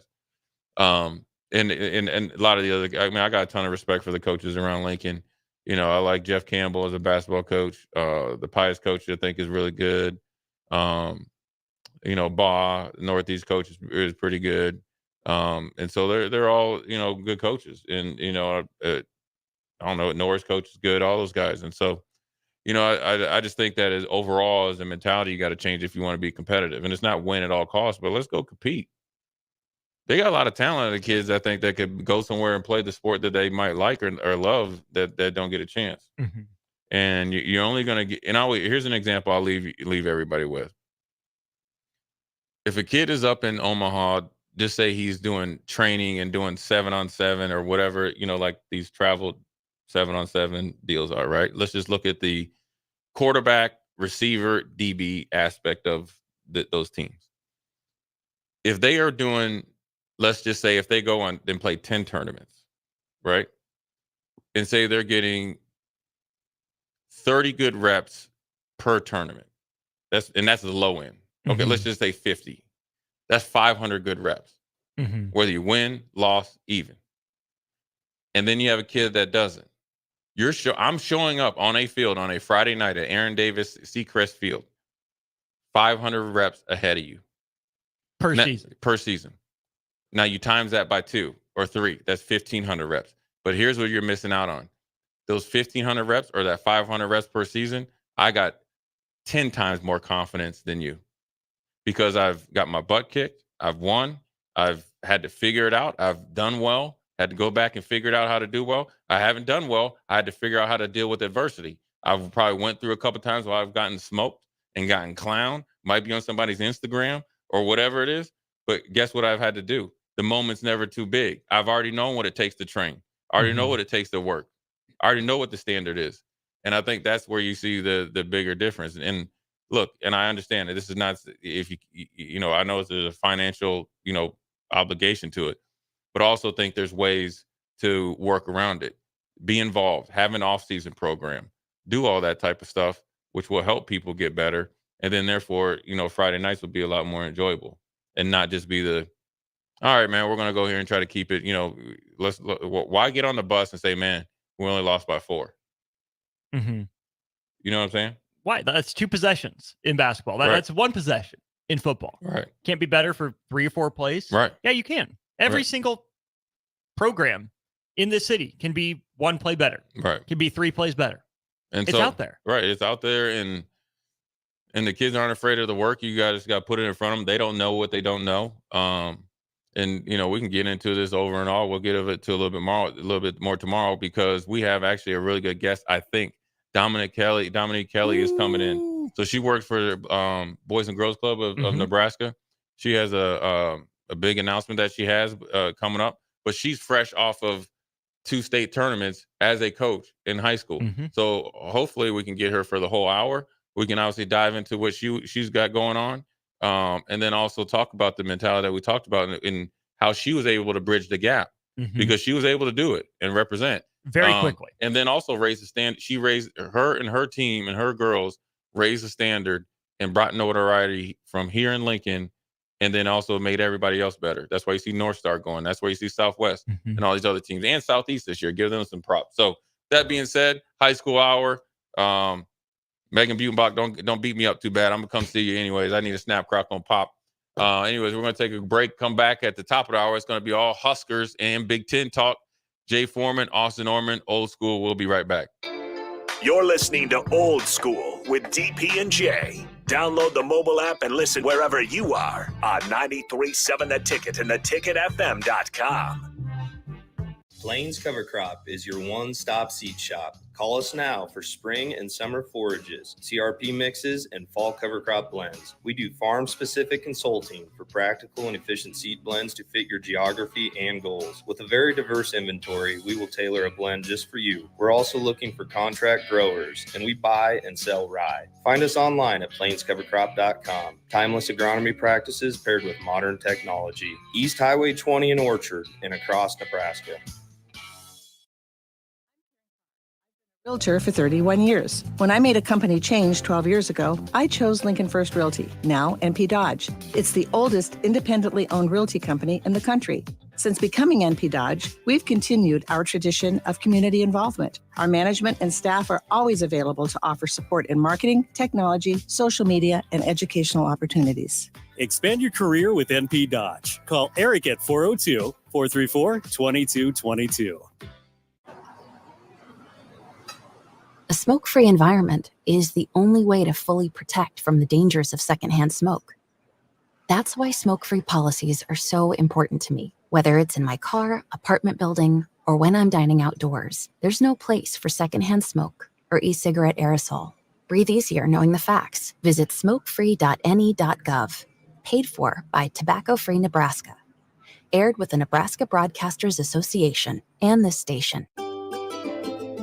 And a lot of the other, I mean, I got a ton of respect for the coaches around Lincoln. I like Jeff Campbell as a basketball coach. The Pius coach, I think, is really good. Baugh, Northeast coach is pretty good. And so they're all, good coaches. And, I don't know, Norris coach is good, all those guys. And so, I just think that overall as a mentality, you got to change if you want to be competitive. And it's not win at all costs, but let's go compete. They got a lot of talented kids, I think, that could go somewhere and play the sport that they might like or love that don't get a chance. Mm-hmm. And you're only going to get, and here's an example I'll leave everybody with. If a kid is up in Omaha, just say he's doing training and doing 7-on-7 or whatever, like these travel 7-on-7 deals are, right? Let's just look at the quarterback, receiver, DB aspect of those teams. If they are doing, let's just say if they go on and play 10 tournaments, right? And say they're getting 30 good reps per tournament. That's the low end. Okay, let's just say 50. That's 500 good reps. Whether you win, loss, even. And then you have a kid that doesn't. I'm showing up on a field on a Friday night at Aaron Davis Seacrest Field, 500 reps ahead of you. Per season. Now you times that by 2 or 3. That's 1,500 reps. But here's what you're missing out on. Those 1,500 reps or that 500 reps per season, I got 10 times more confidence than you. Because I've got my butt kicked. I've won. I've had to figure it out. I've done well. Had to go back and figure out how to do well. I haven't done well. I had to figure out how to deal with adversity. I've probably went through a couple times where I've gotten smoked and gotten clowned. Might be on somebody's Instagram or whatever it is. But guess what I've had to do? The moment's never too big. I've already known what it takes to train. I already know what it takes to work. I already know what the standard is. And I think that's where you see the bigger difference. And look, and I understand that this is not, if I know there's a financial, obligation to it, but I also think there's ways to work around it. Be involved, have an off-season program, do all that type of stuff, which will help people get better. And then therefore, Friday nights will be a lot more enjoyable and not just be all right, man, we're going to go here and try to keep it, why get on the bus and say, man, we only lost by 4? Mm-hmm. You know what I'm saying? Why? That's 2 possessions in basketball. That's 1 possession in football. Right. Can't be better for 3 or 4 plays. Right. Yeah, you can. Every single program in this city can be 1 play better. Right. Can be 3 plays better. And it's out there. Right. It's out there, and the kids aren't afraid of the work. You guys got to put it in front of them. They don't know what they don't know. And we can get into this over and all. We'll get into it a little bit more tomorrow, because we have actually a really good guest. I think Dominique Kelly is coming in. So she works for Boys and Girls Club of Nebraska. She has a big announcement that she has coming up, but she's fresh off of 2 state tournaments as a coach in high school. So hopefully we can get her for the whole hour. We can obviously dive into what she's got going on. And then also talk about the mentality that we talked about in how she was able to bridge the gap, because she was able to do it and represent very quickly. And then also raise the standard. She raised her and her team and her girls raised the standard and brought notoriety from here in Lincoln, and then also made everybody else better. That's why you see North Star going. That's why you see Southwest and all these other teams, and Southeast this year. Give them some props. So that being said, high school hour. Megan Butenbach, don't beat me up too bad. I'm gonna come see you anyways. I need a snap, crackle, and pop. Anyways, we're gonna take a break. Come back at the top of the hour. It's gonna be all Huskers and Big Ten talk. Jay Foreman, Austin Orman, Old School. We'll be right back. You're listening to Old School with DP and J. Download the mobile app and listen wherever you are on 93.7 The Ticket and theticketfm.com. Plains Cover Crop is your one-stop seed shop. Call us now for spring and summer forages, CRP mixes, and fall cover crop blends. We do farm-specific consulting for practical and efficient seed blends to fit your geography and goals. With a very diverse inventory, we will tailor a blend just for you. We're also looking for contract growers, and we buy and sell rye. Find us online at plainscovercrop.com. Timeless agronomy practices paired with modern technology. East Highway 20 in Orchard and across Nebraska. Realtor for 31 years. When I made a company change 12 years ago, I chose Lincoln First Realty, now NP Dodge. It's the oldest independently owned realty company in the country. Since becoming NP Dodge, we've continued our tradition of community involvement. Our management and staff are always available to offer support in marketing, technology, social media, and educational opportunities. Expand your career with NP Dodge. Call Eric at 402-434-2222. A smoke-free environment is the only way to fully protect from the dangers of secondhand smoke. That's why smoke-free policies are so important to me. Whether it's in my car, apartment building, or when I'm dining outdoors, there's no place for secondhand smoke or e-cigarette aerosol. Breathe easier knowing the facts. Visit smokefree.ne.gov. Paid for by Tobacco Free Nebraska. Aired with the Nebraska Broadcasters Association and this station.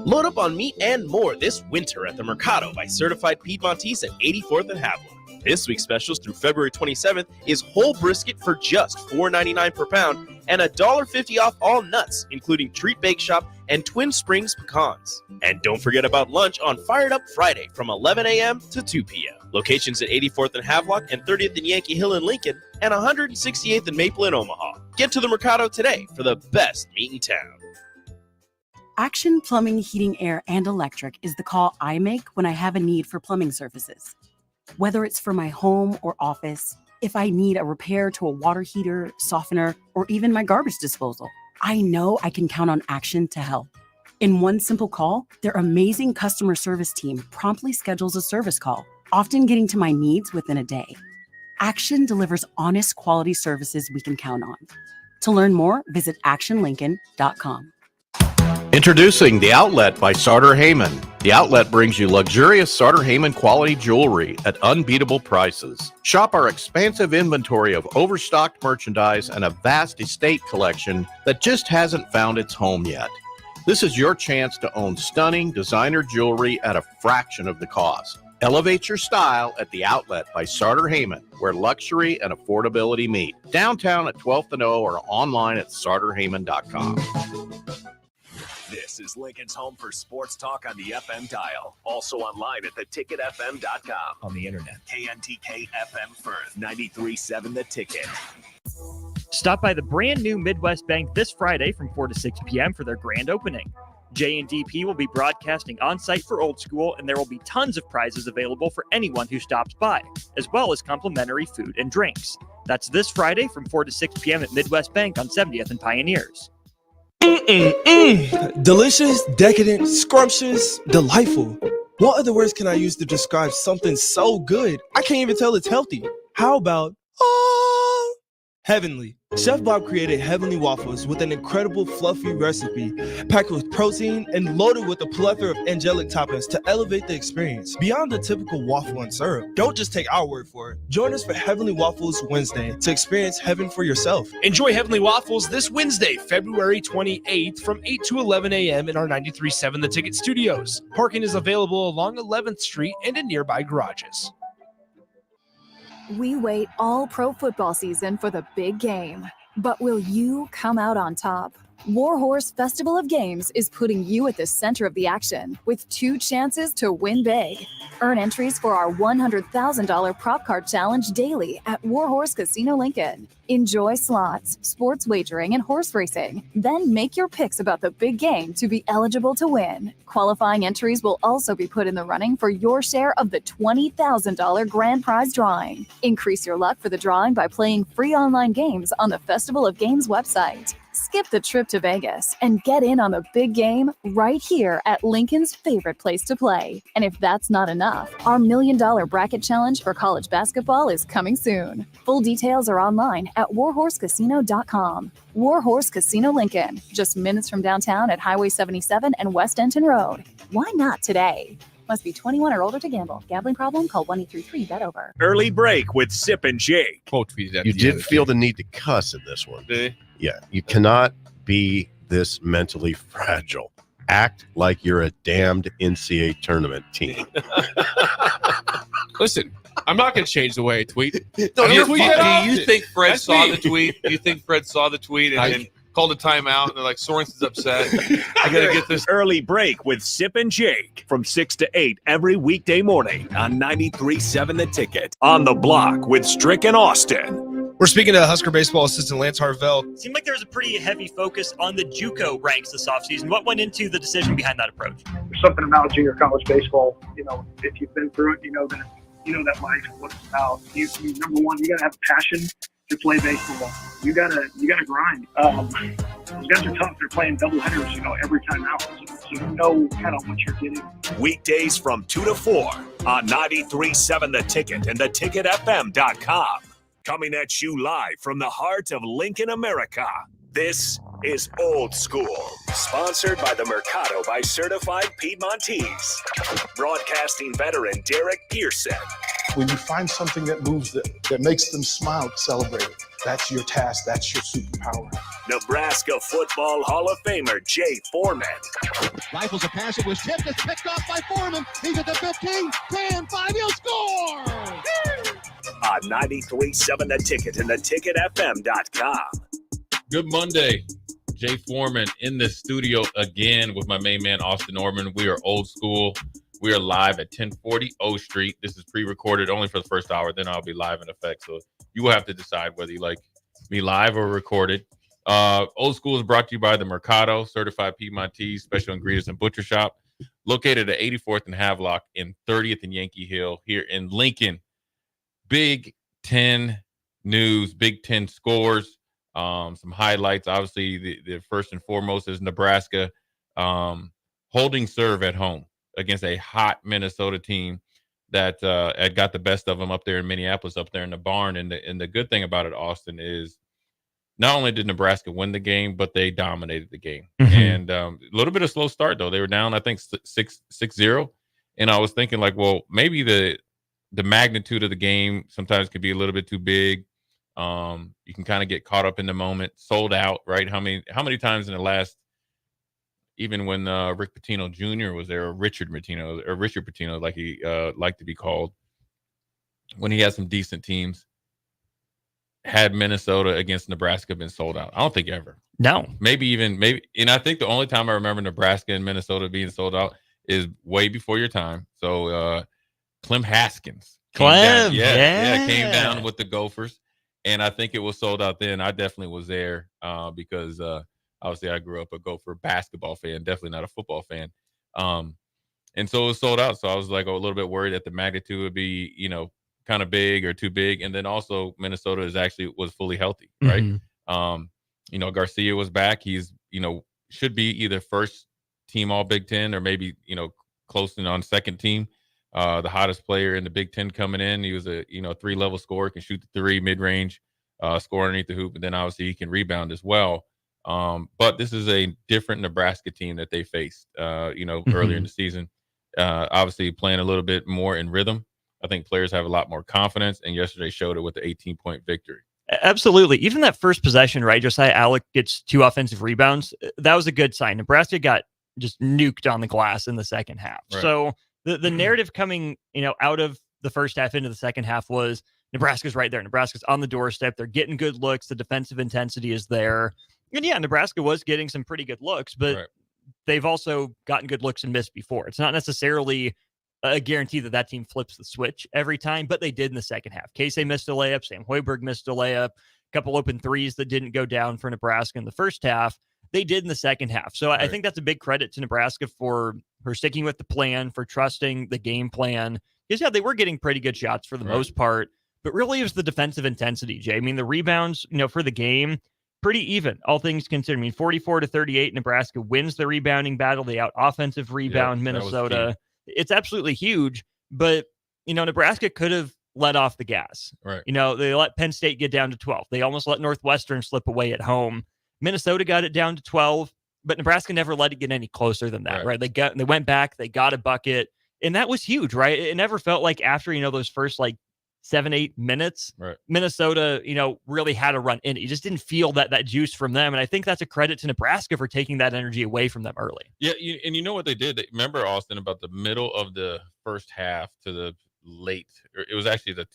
Load up on meat and more this winter at the Mercado by Certified Piedmontese at 84th and Haviland. This week's specials through February 27th is whole brisket for just $4.99 per pound and $1.50 off all nuts, including Treat Bake Shop and Twin Springs pecans. And don't forget about lunch on Fired Up Friday from 11 a.m. to 2 p.m. Locations at 84th and Havelock and 30th and Yankee Hill in Lincoln and 168th and Maple in Omaha. Get to the Mercado today for the best meat in town. Action Plumbing, Heating, Air, and Electric is the call I make when I have a need for plumbing services. Whether it's for my home or office, if I need a repair to a water heater, softener, or even my garbage disposal, I know I can count on Action to help. In one simple call, their amazing customer service team promptly schedules a service call, often getting to my needs within a day. Action delivers honest quality services we can count on. To learn more, visit actionlincoln.com. Introducing The Outlet by Sartor Heyman. The Outlet brings you luxurious Sartor Heyman quality jewelry at unbeatable prices. Shop our expansive inventory of overstocked merchandise and a vast estate collection that just hasn't found its home yet. This is your chance to own stunning designer jewelry at a fraction of the cost. Elevate your style at The Outlet by Sartor Heyman, where luxury and affordability meet. Downtown at 12th and O or online at sartorheyman.com. This is Lincoln's home for sports talk on the FM dial. Also online at theticketfm.com. On the internet. KNTK FM Firth, 93.7 The Ticket. Stop by the brand new Midwest Bank this Friday from 4 to 6 p.m. for their grand opening. J&DP will be broadcasting on-site for Old School, and there will be tons of prizes available for anyone who stops by, as well as complimentary food and drinks. That's this Friday from 4 to 6 p.m. at Midwest Bank on 70th and Pioneers. Delicious, decadent, scrumptious, delightful. What other words can I use to describe something so good I can't even tell it's healthy? How about heavenly? Chef Bob created heavenly waffles with an incredible fluffy recipe packed with protein and loaded with a plethora of angelic toppings to elevate the experience beyond the typical waffle and syrup. Don't just take our word for it. Join us for Heavenly Waffles Wednesday to experience heaven for yourself. Enjoy Heavenly Waffles this Wednesday, February 28th from 8 to 11 a.m. in our 93.7 The Ticket studios. Parking is available along 11th Street and in nearby garages. We wait all pro football season for the big game. But will you come out on top? Warhorse Festival of Games is putting you at the center of the action with 2 chances to win big. Earn entries for our $100,000 prop card challenge daily at Warhorse Casino Lincoln. Enjoy slots, sports wagering, and horse racing. Then make your picks about the big game to be eligible to win. Qualifying entries will also be put in the running for your share of the $20,000 grand prize drawing. Increase your luck for the drawing by playing free online games on the Festival of Games website. Skip the trip to Vegas and get in on the big game right here at Lincoln's favorite place to play. And if that's not enough, our $1 Million Bracket Challenge for college basketball is coming soon. Full details are online at warhorsecasino.com. Warhorse Casino Lincoln, just minutes from downtown at Highway 77 and West Denton Road. Why not today? Must be 21 or older to gamble. Gambling problem? Call 1-833-BET-OVER. Early break with Sip and Jake. You did feel the need to cuss in this one. Yeah, you cannot be this mentally fragile. Act like you're a damned NCAA tournament team. Listen, I'm not going to change the way I tweet. Do you think Fred saw the tweet? Do you think Fred saw the tweet and called a timeout and they're like, Sorensen's upset. I got to get this. Early break with Sip and Jake from 6 to 8 every weekday morning on 93.7 The Ticket. On the block with Strick and Austin. We're speaking to Husker baseball assistant Lance Harvell. Seemed like there was a pretty heavy focus on the JUCO ranks this offseason. What went into the decision behind that approach? There's something about junior college baseball. If you've been through it, you know that life, what it's about. You number one, you gotta have a passion to play baseball. You gotta grind. Those guys are tough. They're playing double headers, every time out. So you know kind of what you're getting. Weekdays from 2 to 4 on 93.7 The Ticket and theticketfm.com. Coming at you live from the heart of Lincoln, America. This is Old School, sponsored by the Mercado by Certified Piedmontese. Broadcasting veteran Derek Pearson. When you find something that moves that makes them smile, celebrate it. That's your task. That's your superpower. Nebraska Football Hall of Famer Jay Foreman. Rifles a pass. It was tipped. It's picked off by Foreman. He's at the 15, 10, 5. He'll score! On 93.7 The Ticket and theticketfm.com. Good Monday. Jay Foreman in the studio again with my main man, Austin Norman. We are Old School. We are live at 1040 O Street. This is pre-recorded only for the first hour. Then I'll be live in effect. So you will have to decide whether you like me live or recorded. Old School is brought to you by the Mercado, Certified Piedmontese, Special Ingredients and Butcher Shop, located at 84th and Havelock and 30th and Yankee Hill here in Lincoln. Big Ten news, Big Ten scores, some highlights. Obviously, the first and foremost is Nebraska holding serve at home against a hot Minnesota team that had got the best of them up there in Minneapolis, up there in the barn. And the good thing about it, Austin, is not only did Nebraska win the game, but they dominated the game. Mm-hmm. And a little bit of slow start, though. They were down, I think, 6-0. And I was thinking, like, well, maybe the magnitude of the game sometimes can be a little bit too big. You can kind of get caught up in the moment. Sold out, right? How many times in the last, even when Rick Pitino Jr. was there, or Richard Pitino, like he liked to be called, when he had some decent teams, had Minnesota against Nebraska been sold out? I don't think ever. No. Maybe. And I think the only time I remember Nebraska and Minnesota being sold out is way before your time. So Clem Haskins. Came down with the Gophers. And I think it was sold out then. I definitely was there because obviously I grew up a Gopher basketball fan, definitely not a football fan. And so it was sold out. So I was like a little bit worried that the magnitude would be, kind of big or too big. And then also Minnesota was fully healthy, right? Mm-hmm. Garcia was back. He's, should be either first team all Big Ten or maybe, close on second team. The hottest player in the Big Ten coming in. He was a 3-level scorer, can shoot the 3 mid-range, score underneath the hoop, and then obviously he can rebound as well. But this is a different Nebraska team that they faced, earlier in the season. Obviously playing a little bit more in rhythm. I think players have a lot more confidence, and yesterday showed it with the 18-point victory. Absolutely. Even that first possession, right? Josiah Alec gets 2 offensive rebounds. That was a good sign. Nebraska got just nuked on the glass in the second half. Right. So the narrative coming, out of the first half into the second half was Nebraska's right there. Nebraska's on the doorstep. They're getting good looks. The defensive intensity is there. And yeah, Nebraska was getting some pretty good looks, but they've also gotten good looks and missed before. It's not necessarily a guarantee that that team flips the switch every time, but they did in the second half. Casey missed a layup. Sam Hoiberg missed a layup. A couple open threes that didn't go down for Nebraska in the first half. They did in the second half. So I think that's a big credit to Nebraska for sticking with the plan, for trusting the game plan. Because, yeah, they were getting pretty good shots for the most part, but really it was the defensive intensity, Jay. I mean, the rebounds, for the game, pretty even, all things considered. I mean, 44-38, Nebraska wins the rebounding battle. They out offensive rebound Minnesota. It's absolutely huge, but, Nebraska could have let off the gas. Right. They let Penn State get down to 12. They almost let Northwestern slip away at home. Minnesota got it down to 12, but Nebraska never let it get any closer than that, right? They went back, they got a bucket, and that was huge, right? It never felt like after, those first 7-8 minutes, Minnesota, really had a run in it. You just didn't feel that juice from them. And I think that's a credit to Nebraska for taking that energy away from them early. Yeah. And you know what they did? Remember, Austin, about the middle of the first half to the late, it was actually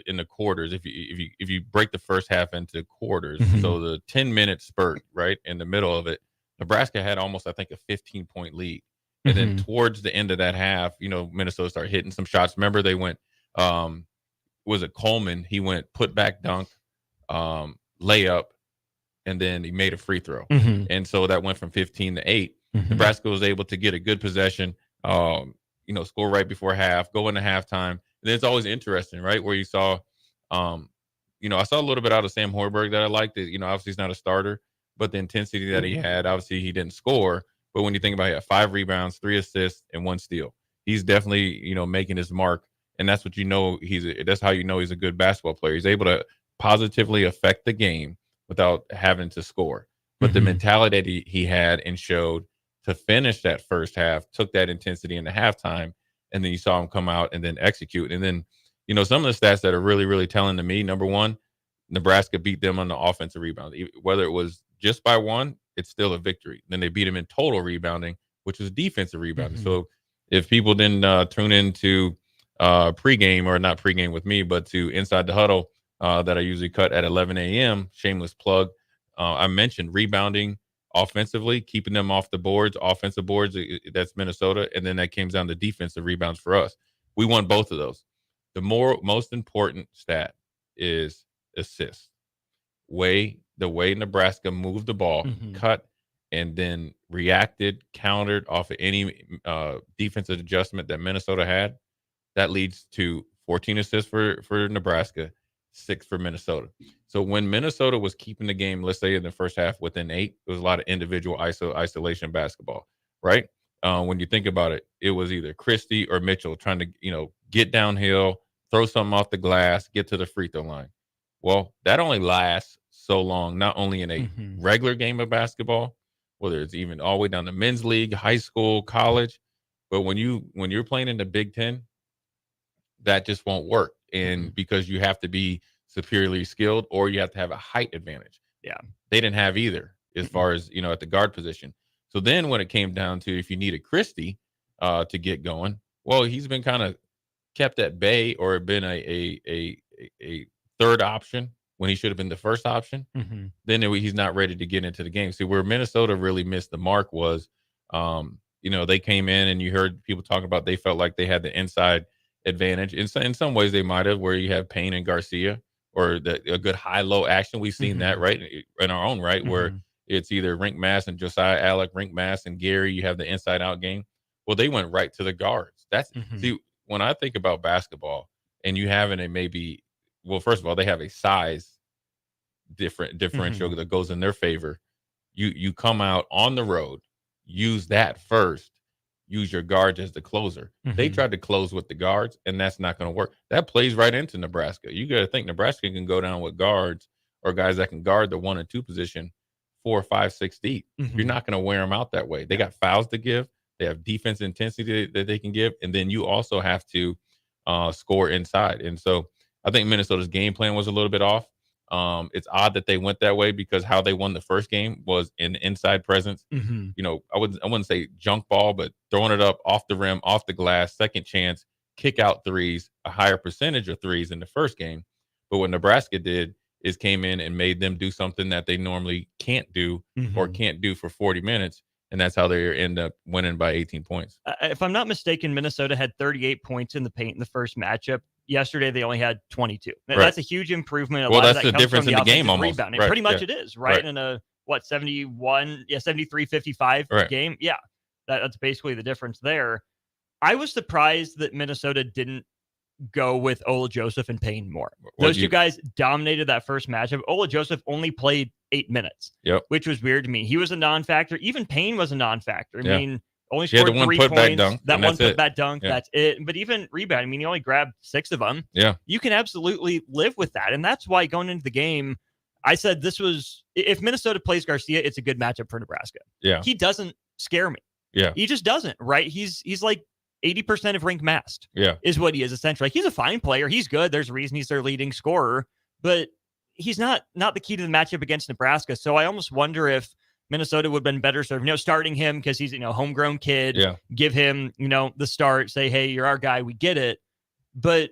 in the quarters. If you break the first half into quarters, so the 10-minute spurt, right, in the middle of it, Nebraska had almost, I think, a 15-point lead. And then towards the end of that half, Minnesota started hitting some shots. Remember, they went, was it Coleman? He went put back dunk, layup, and then he made a free throw. And so that went from 15 to 8. Nebraska was able to get a good possession, score right before half, go into halftime. And then it's always interesting, right? Where you saw, I saw a little bit out of Sam Hoiberg that I liked. Obviously he's not a starter, but the intensity that he had, obviously he didn't score. But when you think about it, he had 5 rebounds, 3 assists, and 1 steal. He's definitely, making his mark. And that's what that's how he's a good basketball player. He's able to positively affect the game without having to score. But the mentality that he had and showed to finish that first half, took that intensity into halftime, and then you saw him come out and then execute. And then, some of the stats that are really, really telling to me, number one, Nebraska beat them on the offensive rebound. Whether it was just by 1, it's still a victory. Then they beat them in total rebounding, which is defensive rebounding. So if people didn't tune into pregame, or not pregame with me, but to Inside the Huddle that I usually cut at 11 a.m., shameless plug, I mentioned rebounding offensively, keeping them off the boards, offensive boards, that's Minnesota, and then that came down to defensive rebounds for us. We won both of those. The most important stat is assists. The way Nebraska moved the ball, cut, and then reacted, countered off of any defensive adjustment that Minnesota had, that leads to 14 assists for Nebraska, 6 for Minnesota. So when Minnesota was keeping the game, let's say in the first half within 8, it was a lot of individual isolation basketball, right? When you think about it, it was either Christie or Mitchell trying to, get downhill, throw something off the glass, get to the free throw line. Well, that only lasts so long, not only in a regular game of basketball, whether it's even all the way down to men's league, high school, college, but when you're playing in the Big Ten, that just won't work. And because you have to be superiorly skilled, or you have to have a height advantage. Yeah. They didn't have either as far as, at the guard position. So then when it came down to if you needed Christie to get going, well, he's been kind of kept at bay, or been a third option when he should have been the first option. Then he's not ready to get into the game. See, where Minnesota really missed the mark was, they came in and you heard people talk about, they felt like they had the inside advantage. In some ways they might have, where you have Payne and Garcia, or a good high-low action. We've seen that, right, in our own right, where it's either Rink Mass and Josiah Alec, Rink Mass and Gary, you have the inside-out game. Well, they went right to the guards. See, when I think about basketball, and you having first of all, they have a size differential that goes in their favor. You come out on the road, use that first, use your guards as the closer. They tried to close with the guards, and that's not going to work. That plays right into Nebraska. You got to think Nebraska can go down with guards, or guys that can guard the 1 and 2 position 4, 5, 6 deep. You're not going to wear them out that way. They got fouls to give. They have defense intensity that they can give, and then you also have to score inside. And so I think Minnesota's game plan was a little bit off. It's odd that they went that way, because how they won the first game was in inside presence. I wouldn't say junk ball, but throwing it up off the rim, off the glass, second chance, kick out threes, a higher percentage of threes in the first game. But what Nebraska did is came in and made them do something that they normally can't do or can't do for 40 minutes. And that's how they end up winning by 18 points. If I'm not mistaken, Minnesota had 38 points in the paint in the first matchup. Yesterday, they only had 22. Right. That's a huge improvement. Well, that's that the difference in the game almost. Rebounding. Right. Pretty much Yeah. it is, right? In a, 73-55 game? Yeah, that's basically the difference there. I was surprised that Minnesota didn't go with Ola Joseph and Payne more. Those two guys dominated that first matchup. Ola Joseph only played 8 minutes, which was weird to me. He was a non-factor. Even Payne was a non-factor. I mean, only scored 3 points. Dunk, that one putback dunk, yeah. that's it. But even rebound, I mean, he only grabbed 6 of them. Yeah. You can absolutely live with that. And that's why going into the game, I said this was, if Minnesota plays Garcia, it's a good matchup for Nebraska. Yeah. He doesn't scare me. Yeah. He just doesn't, right? He's like 80% of rink masked. Yeah. Is what he is essentially. Like, he's a fine player. He's good. There's a reason he's their leading scorer, but he's not the key to the matchup against Nebraska. So I almost wonder if Minnesota would have been better served, starting him because he's, homegrown kid. Yeah. Give him, the start, say, hey, you're our guy. We get it. But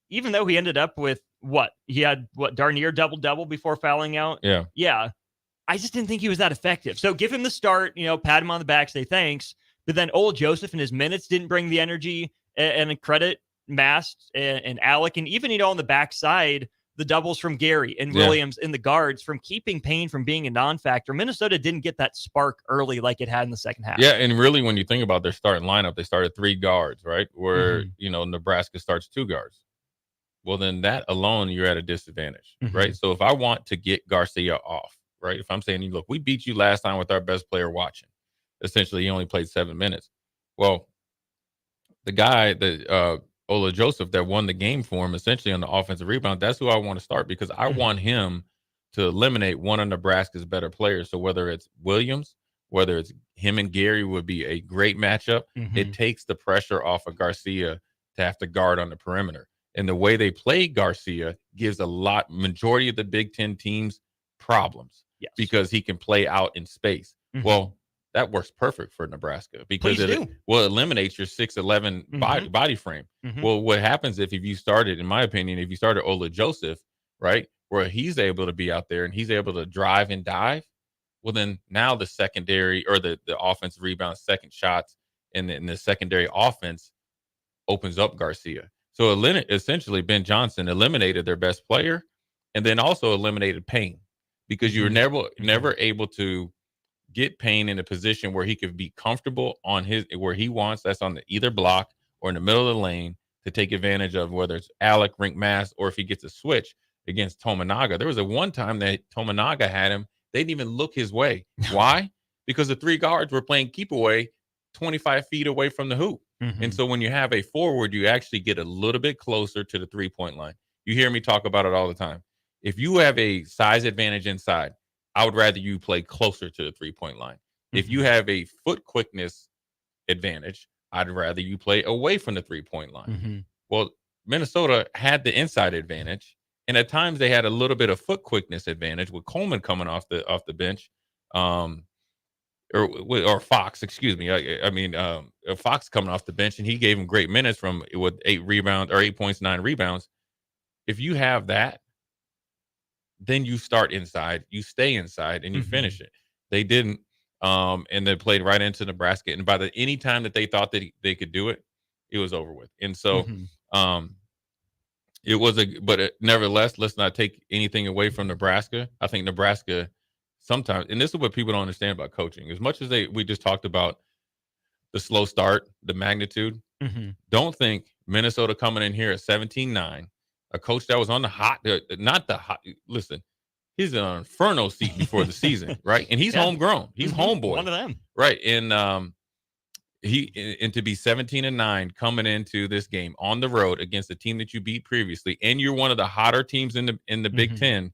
even though he ended up with he had darn near double before fouling out. Yeah. Yeah. I just didn't think he was that effective. So give him the start, pat him on the back, say thanks. But then Ola Joseph and his minutes didn't bring the energy and credit Mast and Alec. And even, on the backside, the doubles from Gary and Williams in the guards from keeping Payne from being a non-factor. Minnesota didn't get that spark early like it had in the second half. Yeah, and really when you think about their starting lineup, they started 3 guards, right? Where, Nebraska starts 2 guards. Well, then that alone, you're at a disadvantage, right? So if I want to get Garcia off, right? If I'm saying, look, we beat you last time with our best player watching. Essentially, he only played 7 minutes. Well, the guy that Ola Joseph that won the game for him, essentially on the offensive rebound, that's who I want to start because I want him to eliminate one of Nebraska's better players. So whether it's Williams, whether it's him and Gary would be a great matchup. It takes the pressure off of Garcia to have to guard on the perimeter. And the way they play Garcia gives majority of the Big Ten teams problems because he can play out in space. Well, that works perfect for Nebraska because it eliminates your 6'11" body frame. Well, what happens if you started, in my opinion, if you started Ola Joseph, right, where he's able to be out there and he's able to drive and dive, well, then now the secondary or the offensive rebound, second shots, and the secondary offense opens up Garcia. So essentially, Ben Johnson eliminated their best player and then also eliminated Payne because you were never able to get Payne in a position where he could be comfortable on where he wants. That's on the either block or in the middle of the lane to take advantage of whether it's Alec, Rink Mass, or if he gets a switch against Tominaga. There was a one time that Tominaga had him. They didn't even look his way. Why? Because the 3 guards were playing keep away 25 feet away from the hoop. And so when you have a forward, you actually get a little bit closer to the 3-point line. You hear me talk about it all the time. If you have a size advantage inside, I would rather you play closer to the 3-point line. If you have a foot quickness advantage, I'd rather you play away from the 3-point line. Well, Minnesota had the inside advantage, and at times they had a little bit of foot quickness advantage with Coleman coming off the bench, or Fox, excuse me. I mean, Fox coming off the bench, and he gave him great minutes with 8 rebounds or 8 points, 9 rebounds. If you have that, then you start inside, you stay inside, and you finish it. They didn't, and they played right into Nebraska. And by any time that they thought that they could do it, it was over with. And so, it was nevertheless, let's not take anything away from Nebraska. I think Nebraska sometimes, and this is what people don't understand about coaching, as much as we just talked about the slow start, the magnitude. Don't think Minnesota coming in here at 17-9. A coach that was on the hot, listen, he's in an inferno seat before the season, right? And he's homegrown. He's homeboy. One of them. Right. And to be 17-9 coming into this game on the road against a team that you beat previously, and you're one of the hotter teams in the Big Ten,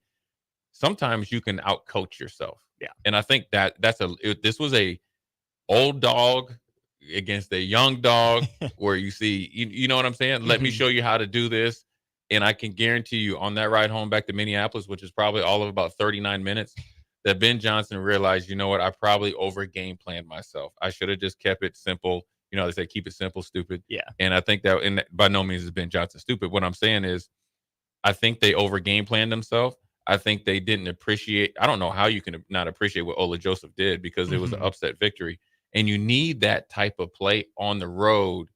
sometimes you can outcoach yourself. Yeah. And I think this was a old dog against a young dog where you see, you know what I'm saying? Let me show you how to do this. And I can guarantee you on that ride home back to Minneapolis, which is probably all of about 39 minutes, that Ben Johnson realized, you know what, I probably over game planned myself. I should have just kept it simple. You know, they say keep it simple, stupid. Yeah. And I think that, by no means is Ben Johnson stupid. What I'm saying is, I think they over game planned themselves. I think they didn't appreciate. I don't know how you can not appreciate what Ola Joseph did, because it was an upset victory. And you need that type of play on the road.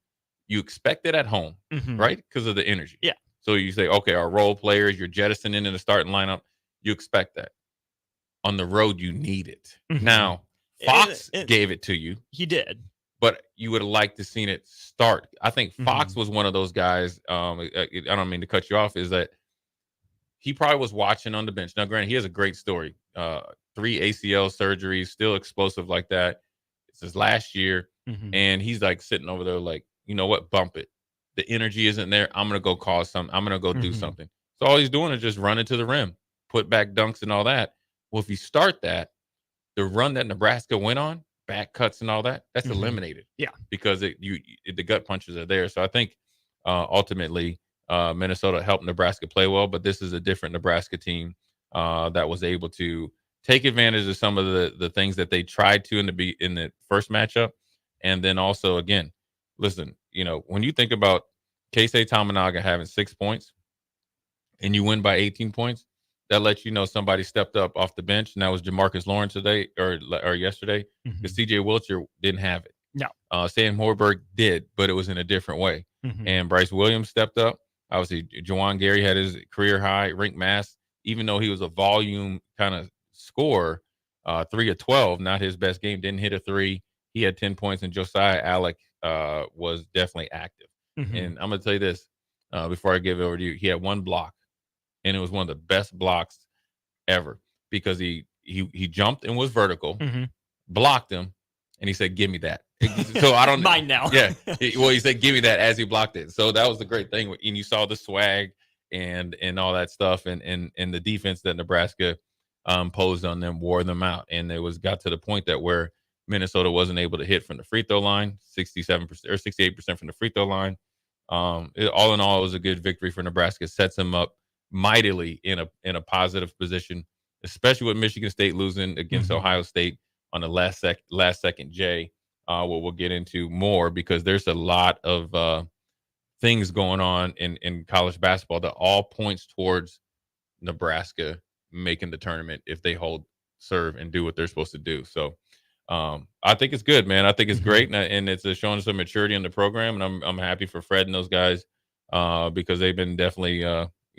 You expect it at home, right? Because of the energy. Yeah. So you say, okay, our role players, you're jettisoning in the starting lineup. You expect that. On the road, you need it. Now, Fox gave it to you. He did. But you would have liked to seen it start. I think Fox was one of those guys. I don't mean to cut you off. Is that he probably was watching on the bench. Now, granted, he has a great story. 3 ACL surgeries, still explosive like that. It's his last year. And he's like sitting over there like, you know what? Bump it. The energy isn't there. I'm going to go cause something. I'm going to go do something. So all he's doing is just running to the rim, put back dunks and all that. Well, if you start that, the run that Nebraska went on, back cuts and all that, that's eliminated. Yeah. Because the gut punches are there. So I think ultimately Minnesota helped Nebraska play well, but this is a different Nebraska team that was able to take advantage of some of the things that they tried to in the first matchup. And then also, again, listen, when you think about Keisei Tamanaga having 6 points and you win by 18 points, that lets you know somebody stepped up off the bench, and that was Jamarcus Lawrence today or yesterday, because CJ Wilcher didn't have it. No. Sam Hoiberg did, but it was in a different way. And Bryce Williams stepped up. Obviously, Juwan Gary had his career high rink mass, even though he was a volume kind of scorer, 3 of 12, not his best game, didn't hit a 3. He had 10 points, and Josiah Alec was definitely active. And I'm going to tell you this before I give it over to you. He had 1 block. And it was one of the best blocks ever, because he jumped and was vertical, blocked him, and he said, "Give me that." So I don't mine now. Yeah. He said, "Give me that," as he blocked it. So that was the great thing, and you saw the swag and all that stuff, and the defense that Nebraska posed on them wore them out, and it got to the point that where Minnesota wasn't able to hit from the free throw line, 67% or 68% from the free throw line. All in all, it was a good victory for Nebraska. Sets them up mightily in a positive position, especially with Michigan State losing against Ohio State on the last second J. What we'll get into more, because there's a lot of things going on in college basketball that all points towards Nebraska making the tournament if they serve and do what they're supposed to do. So I think it's good, man. I think it's great, and it's showing some maturity in the program, and I'm happy for Fred and those guys because they've been definitely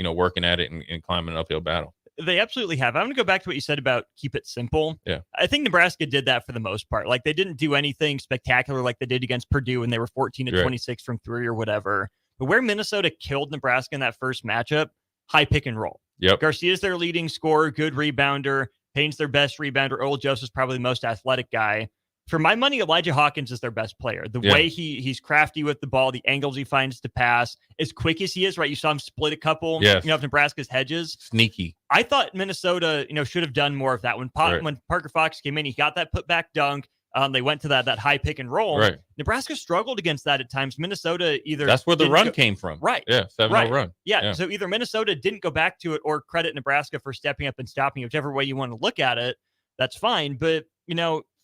working at it and climbing an uphill battle. They absolutely have. I'm going to go back to what you said about keep it simple. Yeah. I think Nebraska did that for the most part. Like, they didn't do anything spectacular like they did against Purdue when they were 14-26 from 3 or whatever. But where Minnesota killed Nebraska in that first matchup, high pick and roll. Yep. Garcia's their leading scorer, good rebounder. Payne's their best rebounder. Ola Joseph's probably the most athletic guy. For my money, Elijah Hawkins is their best player. The way he's crafty with the ball, the angles he finds to pass, as quick as he is, right? You saw him split a couple, of Nebraska's hedges. Sneaky. I thought Minnesota, should have done more of that. When Parker Fox came in, he got that putback dunk. They went to that high pick and roll. Right. Nebraska struggled against that at times. Minnesota either that's where the run came from. Right. Yeah, 7-0 run. Yeah. So either Minnesota didn't go back to it, or credit Nebraska for stepping up and stopping it, whichever way you want to look at it. That's fine. But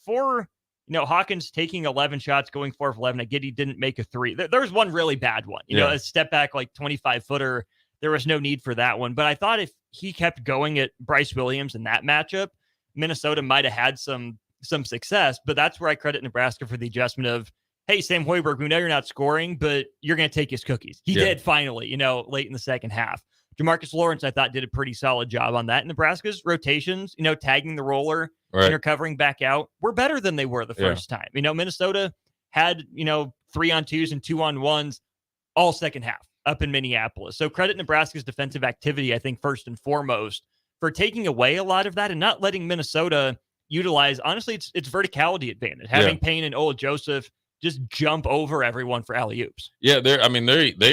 for Hawkins taking 11 shots, going 4 of 11. I get he didn't make a 3. There was one really bad one. A step back, like 25-footer. There was no need for that one. But I thought if he kept going at Bryce Williams in that matchup, Minnesota might have had some success. But that's where I credit Nebraska for the adjustment of, hey, Sam Hoiberg, we know you're not scoring, but you're going to take his cookies. He did finally, late in the second half. Jamarcus Lawrence, I thought, did a pretty solid job on that. Nebraska's rotations, tagging the roller, covering back out, were better than they were the first time. Minnesota had, 3-on-2s and 2-on-1s all second half up in Minneapolis. So credit Nebraska's defensive activity, I think, first and foremost, for taking away a lot of that and not letting Minnesota utilize, honestly, its verticality advantage. Having Payne and Ola Joseph just jump over everyone for alley-oops. Yeah, they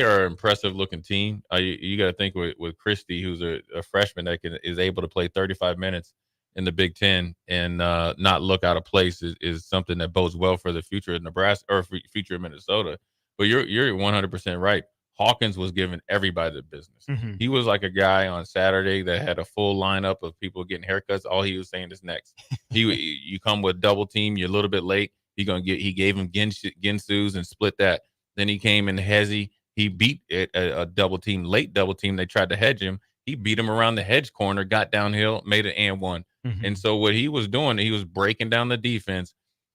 are an impressive looking team. You got to think with Christie, who's a freshman that is able to play 35 minutes in the Big Ten and not look out of place is something that bodes well for the future of Nebraska or future of Minnesota. But you're 100% right. Hawkins was giving everybody the business. He was like a guy on Saturday that had a full lineup of people getting haircuts. All he was saying is next. You come with double team, you're a little bit late. He gave him Ginsu's and split that. Then he came in Hezzy. He beat a double team, late double team. They tried to hedge him. he beat him around the hedge corner, got downhill, made it and one. And so what he was doing, he was breaking down the defense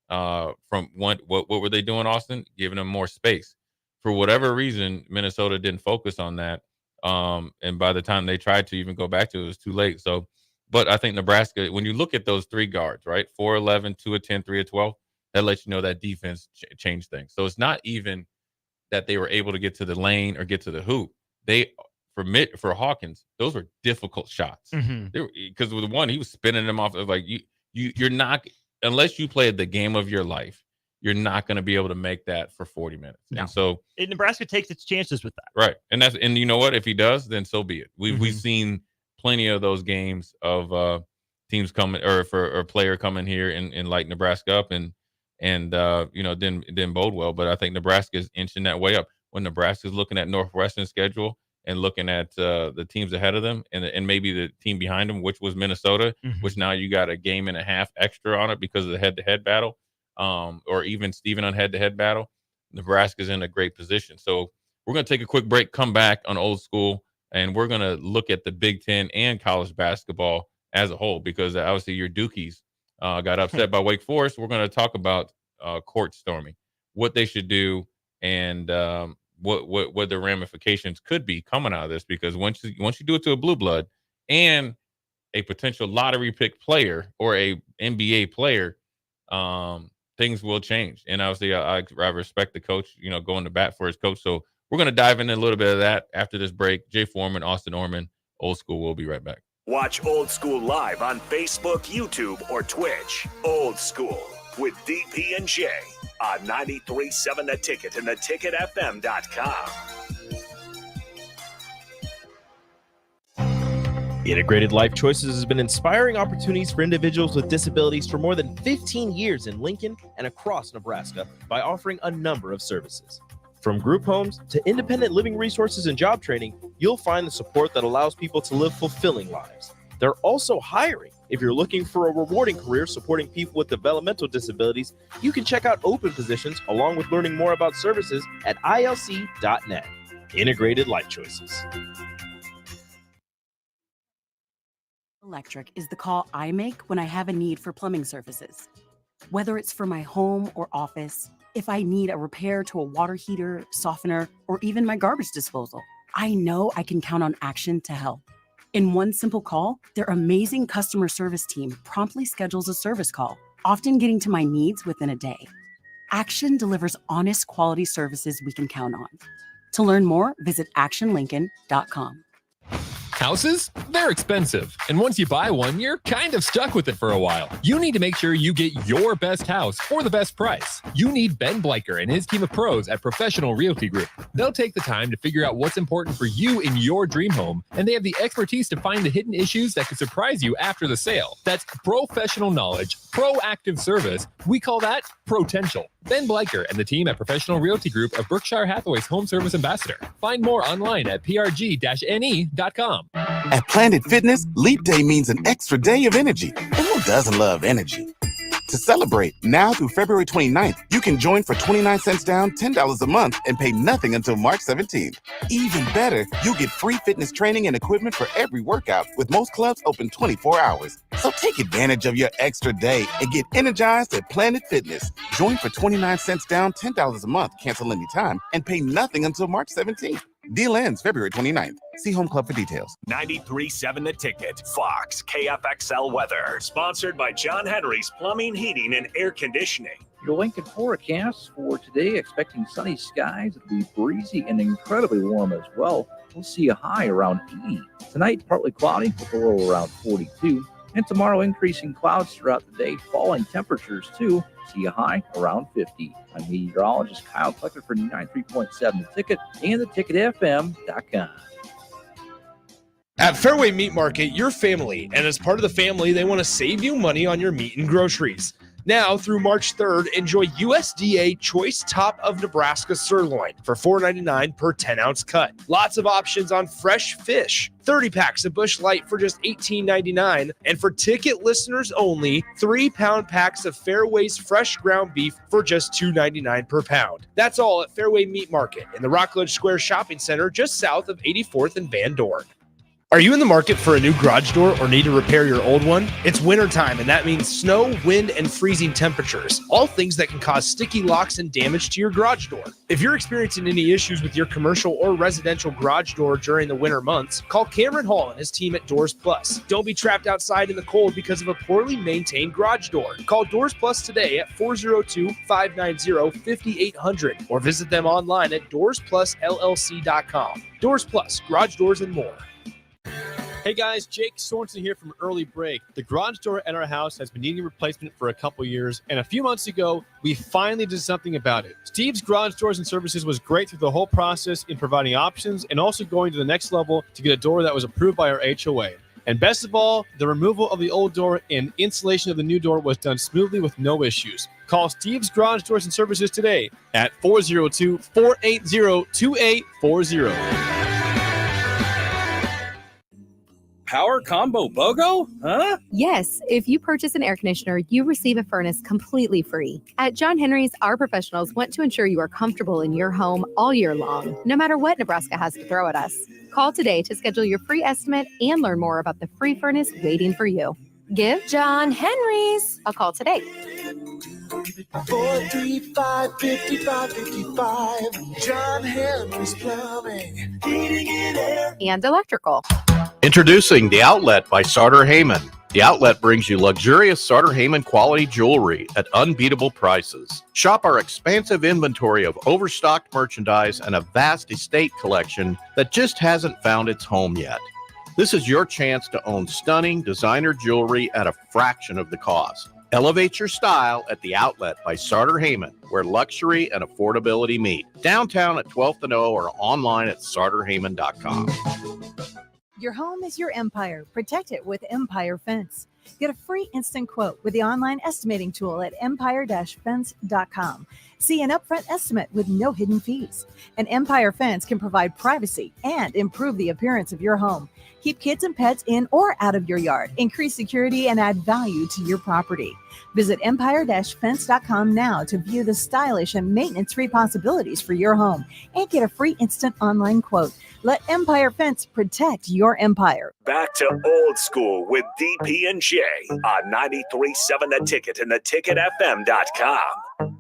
from what were they doing, Austin? Giving them more space. For whatever reason, Minnesota didn't focus on that. And by the time they tried to even go back to it, it was too late. So, but I think Nebraska, when you look at those three guards, right, 4'11", 2 of 10, 3 of 12, that lets you know that defense changed things. So it's not even that they were able to get to the lane or get to the hoop. For Hawkins, those were difficult shots. Because with one, he was spinning them off. Like you're not, unless you played the game of your life, you're not going to be able to make that for 40 minutes. No. And so Nebraska takes its chances with that. Right. And you know what? If he does, then so be it. We've seen plenty of those games of teams coming or a player coming here and light Nebraska up and didn't bode well. But I think Nebraska is inching that way up. When Nebraska's looking at Northwestern's schedule and looking at the teams ahead of them and maybe the team behind them, which was Minnesota, which now you got a game and a half extra on it because of the head-to-head battle, or even Steven on head-to-head battle, Nebraska's in a great position. So we're going to take a quick break, come back on Old School, and we're going to look at the Big Ten and college basketball as a whole because obviously your Dukies got upset by Wake Forest. We're going to talk about court storming, what they should do, and what the ramifications could be coming out of this, because once you do it to a blue blood and a potential lottery pick player or a NBA player, things will change. And obviously I respect the coach, going to bat for his coach. So we're going to dive into a little bit of that after this break. Jay Foreman, Austin Orman, Old School. We'll be right back. Watch Old School live on Facebook, YouTube, or Twitch. Old School with DP and J on 93.7 The Ticket and theticketfm.com. Integrated Life Choices has been inspiring opportunities for individuals with disabilities for more than 15 years in Lincoln and across Nebraska by offering a number of services. From group homes to independent living resources and job training, you'll find the support that allows people to live fulfilling lives. They're also hiring. If you're looking for a rewarding career supporting people with developmental disabilities, you can check out open positions along with learning more about services at ilc.net. Integrated Life Choices. Electric is the call I make when I have a need for plumbing services. Whether it's for my home or office, if I need a repair to a water heater, softener, or even my garbage disposal, I know I can count on Action to help. In one simple call, their amazing customer service team promptly schedules a service call, often getting to my needs within a day. Action delivers honest quality services we can count on. To learn more, visit actionlincoln.com. Houses? They're expensive. And once you buy one, you're kind of stuck with it for a while. You need to make sure you get your best house for the best price. You need Ben Bleicher and his team of pros at Professional Realty Group. They'll take the time to figure out what's important for you in your dream home, and they have the expertise to find the hidden issues that could surprise you after the sale. That's professional knowledge, proactive service. We call that potential. Ben Bleicher and the team at Professional Realty Group of Berkshire Hathaway's Home Service Ambassador. Find more online at prg-ne.com. At Planet Fitness, Leap Day means an extra day of energy. And who doesn't love energy? To celebrate, now through February 29th, you can join for 29 cents down, $10 a month, and pay nothing until March 17th. Even better, you'll get free fitness training and equipment for every workout, with most clubs open 24 hours. So take advantage of your extra day and get energized at Planet Fitness. Join for 29 cents down, $10 a month, cancel anytime, and pay nothing until March 17th. Deal ends February 29th. See Home Club for details. 93.7 The Ticket, Fox, KFXL weather. Sponsored by John Henry's Plumbing, Heating, and Air Conditioning. Your Lincoln forecast for today, expecting sunny skies. It'll be breezy and incredibly warm as well. We'll see a high around 80. Tonight, partly cloudy with a low around 42. And tomorrow, increasing clouds throughout the day, falling temperatures too. See a high around 50. I'm meteorologist Kyle Tucker for 93.7 The Ticket and theticketfm.com. At Fairway Meat Market, your family, and as part of the family, they want to save you money on your meat and groceries. Now, through March 3rd, enjoy USDA Choice Top of Nebraska sirloin for $4.99 per 10-ounce cut. Lots of options on fresh fish. 30 packs of Busch Light for just $18.99. And for ticket listeners only, 3-pound packs of Fairway's fresh ground beef for just $2.99 per pound. That's all at Fairway Meat Market in the Rockledge Square Shopping Center just south of 84th and Van Dorn. Are you in the market for a new garage door or need to repair your old one? It's wintertime, and that means snow, wind, and freezing temperatures, all things that can cause sticky locks and damage to your garage door. If you're experiencing any issues with your commercial or residential garage door during the winter months, call Cameron Hall and his team at Doors Plus. Don't be trapped outside in the cold because of a poorly maintained garage door. Call Doors Plus today at 402-590-5800 or visit them online at doorsplusllc.com. Doors Plus, garage doors and more. Hey guys, Jake Sorensen here from Early Break. The garage door at our house has been needing replacement for a couple years, and a few months ago, we finally did something about it. Steve's Garage Doors and Services was great through the whole process in providing options and also going to the next level to get a door that was approved by our HOA. And best of all, the removal of the old door and installation of the new door was done smoothly with no issues. Call Steve's Garage Doors and Services today at 402-480-2840. Power combo BOGO? Huh? Yes, if you purchase an air conditioner, you receive a furnace completely free. At John Henry's, our professionals want to ensure you are comfortable in your home all year long, no matter what Nebraska has to throw at us. Call today to schedule your free estimate and learn more about the free furnace waiting for you. Give John Henry's a call today. 435-5555. John Henry's Plumbing, Heating and Air. And electrical. Introducing The Outlet by Sartor Heyman. The Outlet brings you luxurious Sartor Heyman quality jewelry at unbeatable prices. Shop our expansive inventory of overstocked merchandise and a vast estate collection that just hasn't found its home yet. This is your chance to own stunning designer jewelry at a fraction of the cost. Elevate your style at The Outlet by Sartor Heyman, where luxury and affordability meet. Downtown at 12th and O or online at sartorheyman.com. Your home is your empire. Protect it with Empire Fence. Get a free instant quote with the online estimating tool at empire-fence.com. See an upfront estimate with no hidden fees. An Empire Fence can provide privacy and improve the appearance of your home. Keep kids and pets in or out of your yard. Increase security and add value to your property. Visit empire-fence.com now to view the stylish and maintenance-free possibilities for your home and get a free instant online quote. Let Empire Fence protect your empire. Back to old school with DP and J on 93.7 The Ticket and theticketfm.com.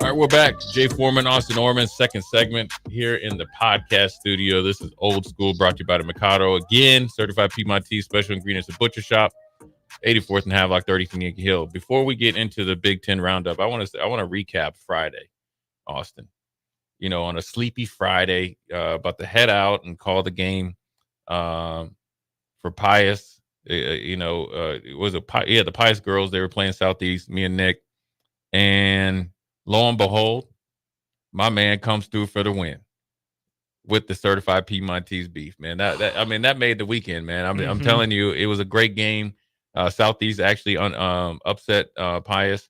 All right, we're back. Jay Foreman, Austin Orman, second segment here in the podcast studio. This is Old School, brought to you by the Mikado. Again, certified Piedmontese, special ingredients at Butcher Shop, 84th and Havelock, 30th and Yankee Hill. Before we get into the Big Ten roundup, I want to recap Friday, Austin. You know, on a sleepy Friday, about to head out and call the game for Pius. It was the Pius girls. They were playing Southeast, me and Nick. And lo and behold, my man comes through for the win with the certified Piedmontese beef, man. That made the weekend, man. I'm telling you, it was a great game. Southeast actually upset Pius,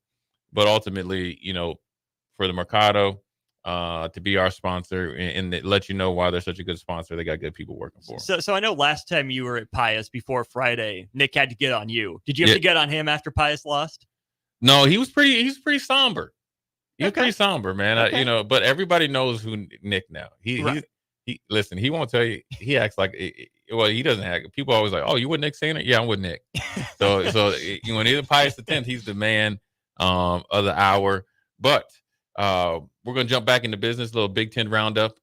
but ultimately, for the Mercado, to be our sponsor and let you know why they're such a good sponsor. They got good people working for them. So I know last time you were at Pius before Friday, Nick had to get on you. Did you have to get on him after Pius lost? No, he was pretty somber. He was pretty somber, man. Okay. But everybody knows who Nick now. He listen, he won't tell you. He acts like he doesn't act. People always like, oh, you with Nick Sainer? Yeah, I'm with Nick. so when he's Pius the 10th, he's the man of the hour. But we're gonna jump back into business. A little Big Ten roundup.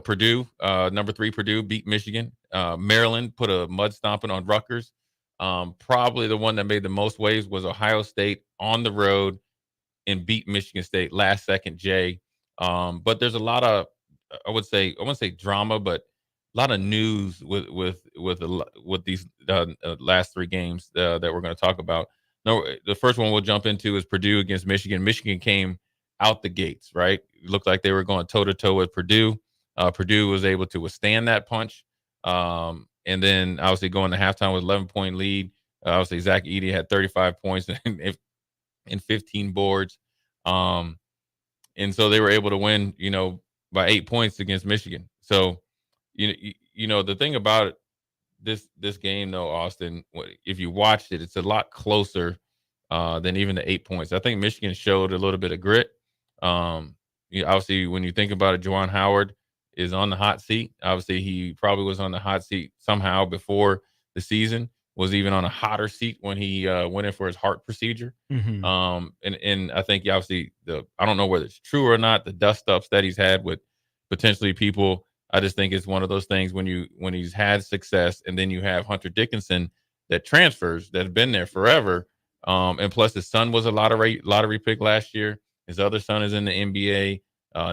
Purdue, number 3 Purdue beat Michigan. Maryland put a mud stomping on Rutgers. Probably the one that made the most waves was Ohio State on the road and beat Michigan State last second, Jay. But there's a lot of, I wouldn't say drama, but a lot of news with these last 3 games that we're going to talk about. No, the first one we'll jump into is Purdue against Michigan. Michigan came out the gates, right? It looked like they were going toe-to-toe with Purdue. Purdue was able to withstand that punch. And then obviously going to halftime with 11-point lead. Obviously Zach Edey had 35 points and 15 boards. And so they were able to win, by 8 points against Michigan. So, the thing about it, this game though, Austin, if you watched it, it's a lot closer than even the 8 points. I think Michigan showed a little bit of grit. Obviously when you think about it, Juwan Howard, is on the hot seat. Obviously, he probably was on the hot seat somehow before the season, was even on a hotter seat when he went in for his heart procedure. Mhm. And I think obviously I don't know whether it's true or not, the dust ups that he's had with potentially people. I just think it's one of those things when he's had success, and then you have Hunter Dickinson that transfers that have been there forever. And plus his son was a lottery pick last year. His other son is in the NBA.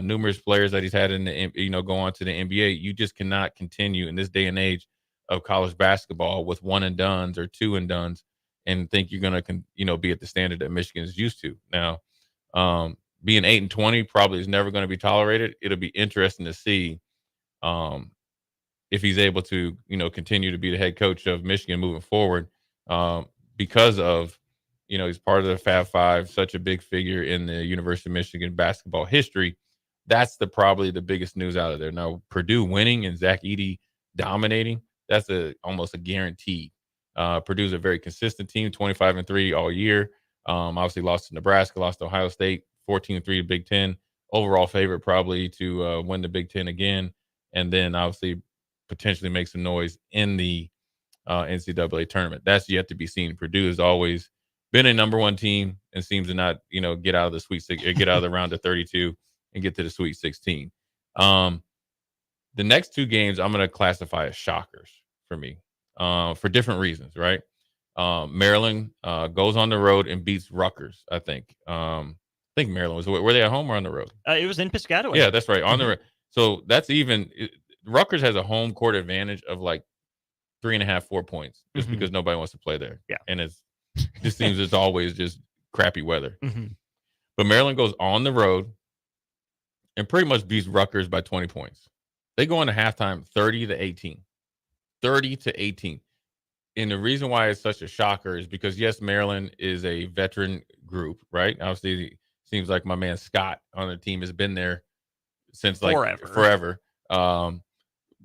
Numerous players that he's had in the go on to the NBA. You just cannot continue in this day and age of college basketball with one and dones or two and dones and think you're going to be at the standard that Michigan is used to. Now, being 8-20 probably is never going to be tolerated. It'll be interesting to see if he's able to, continue to be the head coach of Michigan moving forward, because of, he's part of the Fab Five, such a big figure in the University of Michigan basketball history. That's probably the biggest news out of there. Now, Purdue winning and Zach Edey dominating, that's almost a guarantee. Purdue's a very consistent team, 25-3 all year. Obviously lost to Nebraska, lost to Ohio State, 14-3 Big Ten. Overall favorite probably to win the Big Ten again, and then obviously potentially make some noise in the NCAA tournament. That's yet to be seen. Purdue has always been a number one team and seems to not, get out of the Sweet 16 or get out of the round of 32 and get to the Sweet 16. The next two games I'm going to classify as shockers for me, for different reasons, right? Maryland goes on the road and beats Rutgers, I think. I think Maryland were they at home or on the road? It was in Piscataway. Yeah, that's right. On the road. So that's Rutgers has a home court advantage of like 3.5, 4 points just because nobody wants to play there. Yeah. And it just seems it's always just crappy weather. Mhm. But Maryland goes on the road and pretty much beats Rutgers by 20 points. They go into halftime 30-18. 30-18. And the reason why it's such a shocker is because, yes, Maryland is a veteran group, right? Obviously, it seems like my man Scott on the team has been there since forever.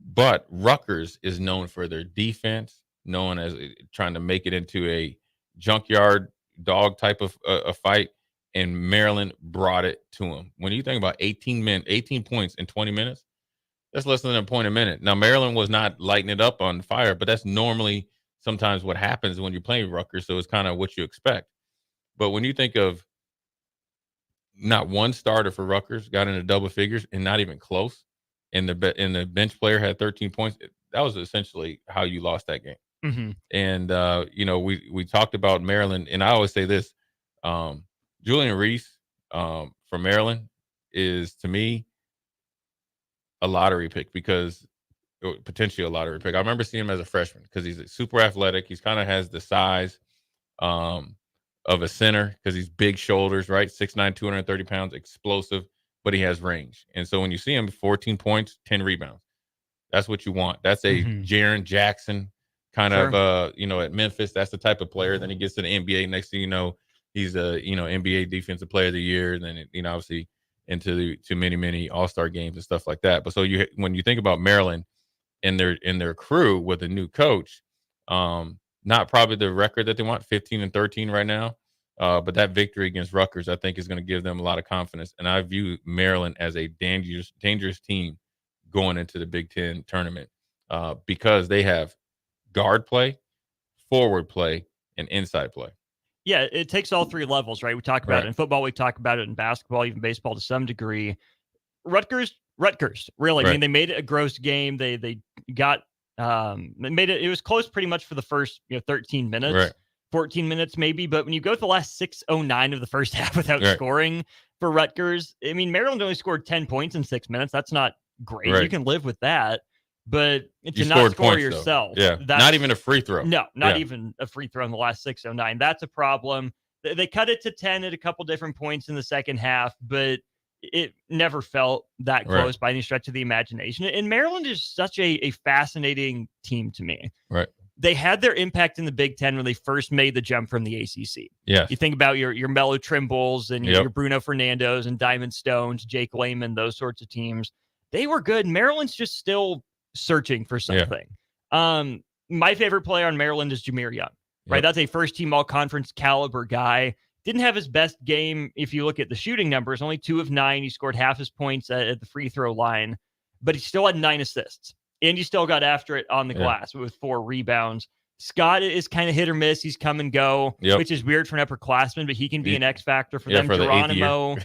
But Rutgers is known for their defense, known as trying to make it into a junkyard dog type of a fight, and Maryland brought it to them. When you think about 18 points in 20 minutes, that's less than a point a minute. Now, Maryland was not lighting it up on fire, but that's normally sometimes what happens when you're playing Rutgers, so it's kind of what you expect. But when you think of not one starter for Rutgers got into double figures and not even close, and the bench player had 13 points, that was essentially how you lost that game. Mm-hmm. And we talked about Maryland, and I always say this: Julian Reese from Maryland is, to me, a lottery pick, because potentially a lottery pick. I remember seeing him as a freshman because he's super athletic. He's kind of has the size of a center because he's big shoulders, right? 6'9", 230 pounds, explosive, but he has range. And so when you see him, 14 points, 10 rebounds, that's what you want. That's a Jaren Jackson kind of, at Memphis. That's the type of player. Then he gets to the NBA. Next thing you know, he's a, NBA Defensive Player of the Year. And then, obviously into many All-Star games and stuff like that. But so when you think about Maryland and their crew with a new coach, not probably the record that they want, 15-13 right now. But that victory against Rutgers, I think, is going to give them a lot of confidence. And I view Maryland as a dangerous team going into the Big Ten tournament because they have guard play, forward play, and inside play. Yeah, it takes all three levels, right? We talk about it in football, we talk about it in basketball, even baseball to some degree. Rutgers, really. Right. I mean, they made it a gross game. They got made it. It was close pretty much for the first 13 minutes. Right. 14 minutes maybe, but when you go to the last 6:09 of the first half without scoring for Rutgers, I mean, Maryland only scored 10 points in 6 minutes. That's not great. Right. You can live with that, but to You not scored score points, yourself, though. Yeah, not even a free throw. No, not even a free throw in the last 6:09. That's a problem. They cut it to 10 at a couple different points in the second half, but it never felt that close by any stretch of the imagination. And Maryland is such a fascinating team to me. Right. They had their impact in the Big Ten when they first made the jump from the ACC. Yeah. You think about your Melo Trimbles and your Bruno Fernandos and Diamond Stones, Jake Layman, those sorts of teams. They were good. Maryland's just still searching for something. My favorite player on Maryland is Jameer Young, right? That's a first-team all-conference caliber guy. Didn't have his best game if you look at the shooting numbers. Only 2 of 9. He scored half his points at the free throw line. but he still had 9 assists, and he still got after it on the glass with 4 rebounds. Scott is kind of hit or miss. He's come and go, which is weird for an upperclassman, but he can be an X factor for them. For Geronimo,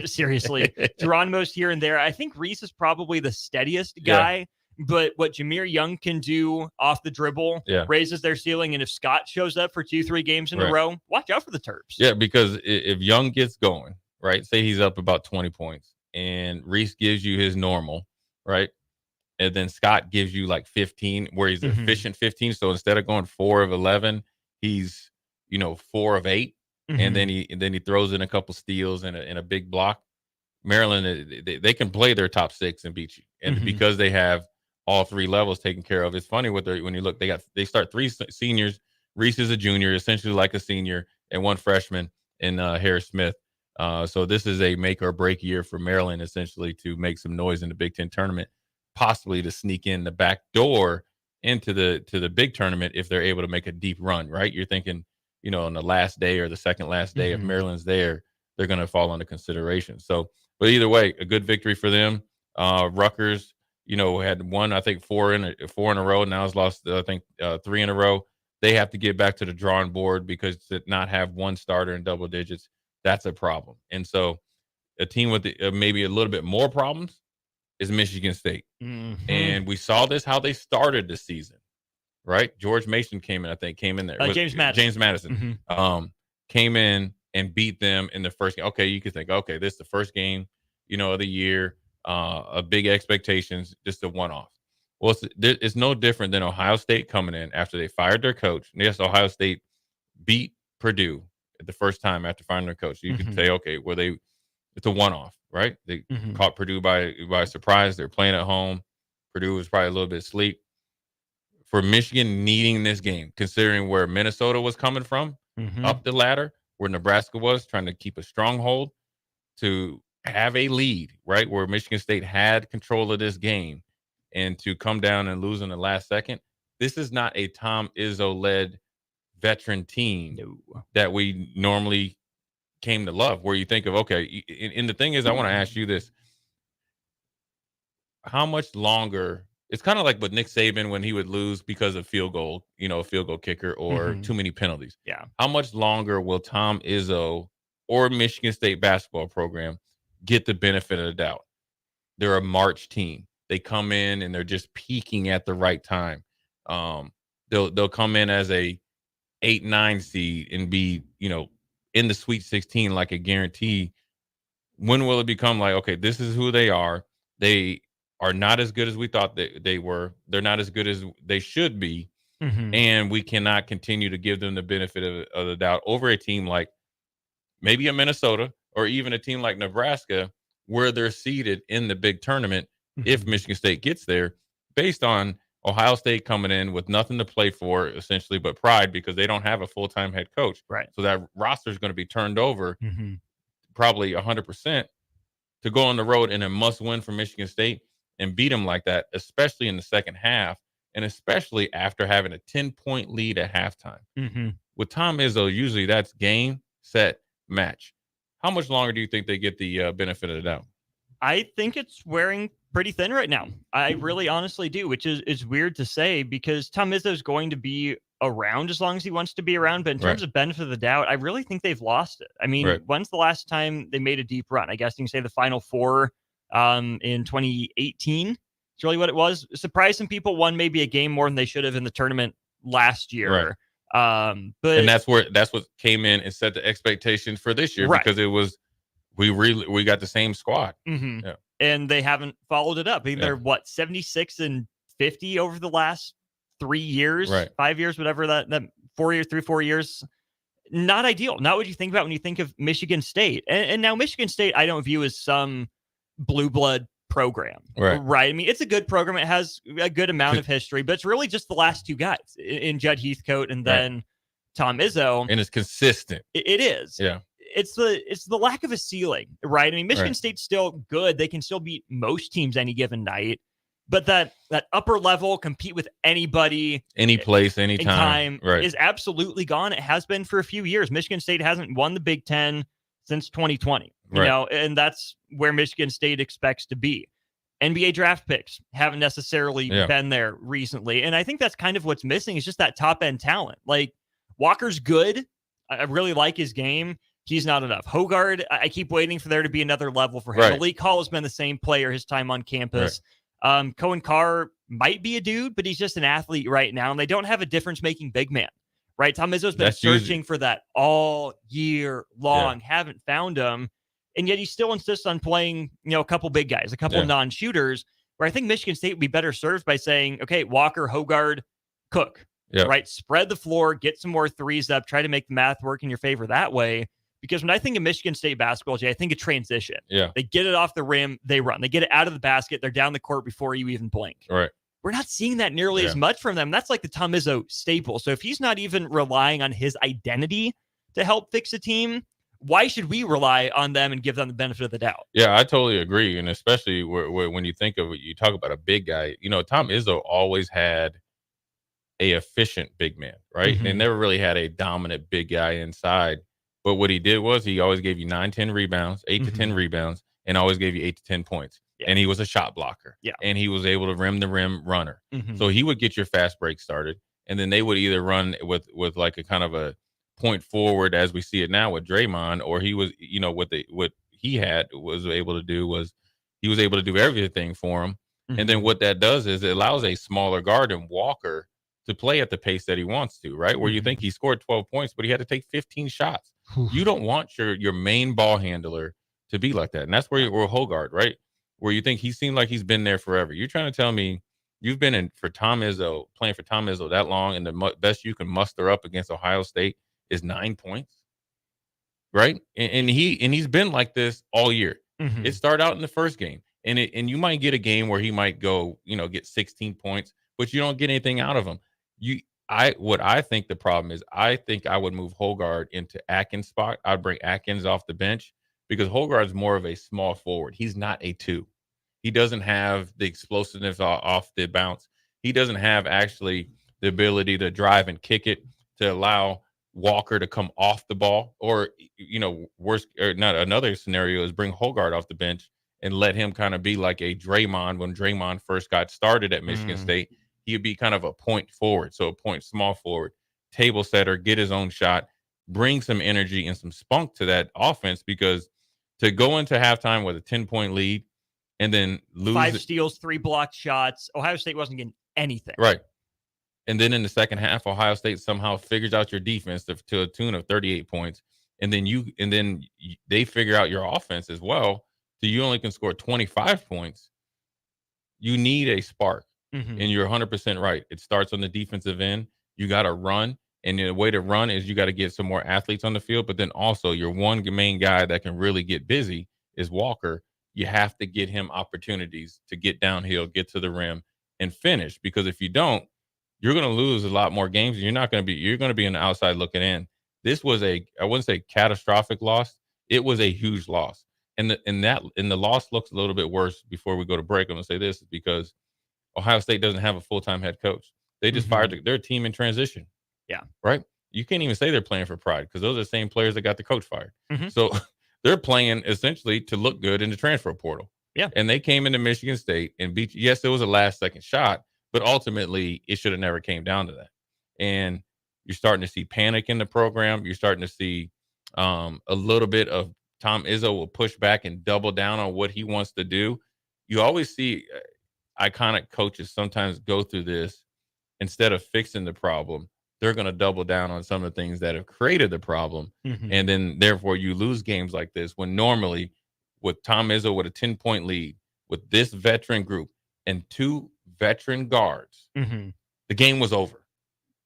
seriously. Geronimo's here and there. I think Reese is probably the steadiest guy, but what Jameer Young can do off the dribble raises their ceiling. And if Scott shows up for 2-3 games in a row, watch out for the Terps. Yeah, because if Young gets going, right, say he's up about 20 points and Reese gives you his normal, right? And then Scott gives you like 15, where he's efficient 15. So instead of going 4 of 11, he's 4 of 8, and then he throws in a couple steals and a big block. Maryland, they can play their top 6 and beat you, and because they have all 3 levels taken care of. It's funny when you look, they start 3 seniors. Reese is a junior, essentially like a senior, and 1 freshman in Harris Smith. So this is a make or break year for Maryland, essentially, to make some noise in the Big Ten tournament, possibly to sneak in the back door into the big tournament if they're able to make a deep run, right? You're thinking, on the last day or the second last day, if Maryland's there, they're going to fall under consideration. So, but either way, a good victory for them. Rutgers, had won, I think, 4 in a row. Now has lost, I think, 3 in a row. They have to get back to the drawing board, because to not have 1 starter in double digits, that's a problem. And so a team with maybe a little bit more problems is Michigan State. And we saw how they started the season, right? George Mason came in there. James Madison. Came in and beat them in the first game. Okay, you could think, okay, this is the first game, of the year, a big expectations, just a one-off. Well, it's no different than Ohio State coming in after they fired their coach. And yes, Ohio State beat Purdue the first time after firing their coach. You could say, okay, it's a one-off, right? They caught Purdue by surprise. They're playing at home. Purdue was probably a little bit asleep. For Michigan needing this game, considering where Minnesota was coming from, up the ladder, where Nebraska was trying to keep a stronghold, to have a lead, right, where Michigan State had control of this game, and to come down and lose in the last second. This is not a Tom Izzo-led veteran team that we normally came to love, where you think of, okay, and the thing is, I want to ask you this. How much longer? It's kind of like with Nick Saban when he would lose because of field goal kicker or too many penalties. Yeah. How much longer will Tom Izzo or Michigan State basketball program get the benefit of the doubt? They're a March team. They come in and they're just peaking at the right time. They'll come in as a 8-9 seed and be, in the Sweet 16 like a guarantee. When will it become like, okay, this is who they are? They are not as good as we thought they were. They're not as good as they should be. And we cannot continue to give them the benefit of the doubt over a team like maybe a Minnesota or even a team like Nebraska, where they're seeded in the big tournament if Michigan State gets there, based on Ohio State coming in with nothing to play for, essentially, but pride, because they don't have a full-time head coach. Right. So that roster is going to be turned over probably 100% to go on the road in a must-win for Michigan State and beat them like that, especially in the second half, and especially after having a 10-point lead at halftime. With Tom Izzo, usually that's game, set, match. How much longer do you think they get the benefit of the doubt? I think it's wearing pretty thin right now. I really honestly do, which is weird to say, because Tom Izzo is going to be around as long as he wants to be around. But in terms of benefit of the doubt, I really think they've lost it. I mean, when's the last time they made a deep run? I guess you can say the Final Four in 2018. It's really what it was. Surprised some people, won maybe a game more than they should have in the tournament last year. But and that's what came in and set the expectation for this year, because it was we got the same squad. Yeah. And they haven't followed it up. I mean, they're 76 and 50 over the last 3 years, 5 years, whatever that 4 years, 3-4 years. Not ideal. Not what you think about when you think of Michigan State. And now Michigan State, I don't view as some blue blood program, right? I mean, it's a good program. It has a good amount of history, but it's really just the last 2 guys in Judd Heathcote and then Tom Izzo. And it's consistent. It is. Yeah. It's the lack of a ceiling, right? I mean, Michigan State's still good. They can still beat most teams any given night, but that upper level, compete with anybody, any place, anytime, is absolutely gone. It has been for a few years. Michigan State hasn't won the Big Ten since 2020, you know, and that's where Michigan State expects to be. NBA draft picks haven't necessarily been there recently. And I think that's kind of what's missing is just that top end talent. Like Walker's good. I really like his game. He's not enough. Hogard, I keep waiting for there to be another level for him. Right. Malik Hall has been the same player his time on campus. Cohen Carr might be a dude, but he's just an athlete right now. And they don't have a difference-making big man, right? Tom Izzo's been searching for that all year long, haven't found him. And yet he still insists on playing, a couple big guys, a couple non-shooters, where I think Michigan State would be better served by saying, okay, Walker, Hogard, Cook, right? Spread the floor, get some more threes up, try to make the math work in your favor that way. Because when I think of Michigan State basketball, Jay, I think of transition. Yeah. They get it off the rim, they run. They get it out of the basket, they're down the court before you even blink. Right. We're not seeing that nearly as much from them. That's like the Tom Izzo staple. So if he's not even relying on his identity to help fix a team, why should we rely on them and give them the benefit of the doubt? Yeah, I totally agree. And especially when you think of it, you talk about a big guy, Tom Izzo always had a efficient big man, right? Mm-hmm. They never really had a dominant big guy inside. But what he did was he always gave you 9-10 rebounds, 8 to 10 rebounds, and always gave you 8 to 10 points. Yeah. And he was a shot blocker. Yeah. And he was able to rim the rim runner. Mm-hmm. So he would get your fast break started. And then they would either run with like a kind of a point forward as we see it now with Draymond, or he was, what he had was able to do was he was able to do everything for him. Mm-hmm. And then what that does is it allows a smaller guard in Walker to play at the pace that he wants to, right? Where you think he scored 12 points, but he had to take 15 shots. You don't want your main ball handler to be like that. And that's where Hogard, right? Where you think he seemed like he's been there forever. You're trying to tell me you've been playing for Tom Izzo that long, and the best you can muster up against Ohio State is 9 points, right? And he's been like this all year. Mm-hmm. It started out in the first game, and you might get a game where he might go, get 16 points, but you don't get anything out of him. What I think the problem is, I think I would move Hogard into Atkins' spot. I'd bring Atkins off the bench because Hogard's more of a small forward. He's not a 2. He doesn't have the explosiveness off the bounce. He doesn't have actually the ability to drive and kick it to allow Walker to come off the ball. Or, another scenario is bring Hogard off the bench and let him kind of be like a Draymond when Draymond first got started at Michigan State. He'd be kind of a point forward, so a point small forward, table setter, get his own shot, bring some energy and some spunk to that offense, because to go into halftime with a 10-point lead and then lose 5 steals, 3 blocked shots, Ohio State wasn't getting anything. Right. And then in the second half, Ohio State somehow figures out your defense to a tune of 38 points. And then they figure out your offense as well. So you only can score 25 points. You need a spark. Mm-hmm. And you're 100% right. It starts on the defensive end. You got to run. And the way to run is you got to get some more athletes on the field. But then also your one main guy that can really get busy is Walker. You have to get him opportunities to get downhill, get to the rim, and finish. Because if you don't, you're going to lose a lot more games. And you're going to be on the outside looking in. This was I wouldn't say catastrophic loss. It was a huge loss. And the loss looks a little bit worse before we go to break. I'm going to say this is because Ohio State doesn't have a full-time head coach. They just fired their team in transition. Yeah. Right? You can't even say they're playing for pride because those are the same players that got the coach fired. Mm-hmm. So they're playing essentially to look good in the transfer portal. Yeah. And they came into Michigan State and beat. Yes, it was a last-second shot, but ultimately it should have never came down to that. And you're starting to see panic in the program. You're starting to see a little bit of Tom Izzo will push back and double down on what he wants to do. You always see iconic coaches sometimes go through this. Instead of fixing the problem, they're going to double down on some of the things that have created the problem. Mm-hmm. And then therefore you lose games like this when normally with Tom Izzo with a 10-point lead with this veteran group and 2 veteran guards, mm-hmm. the game was over.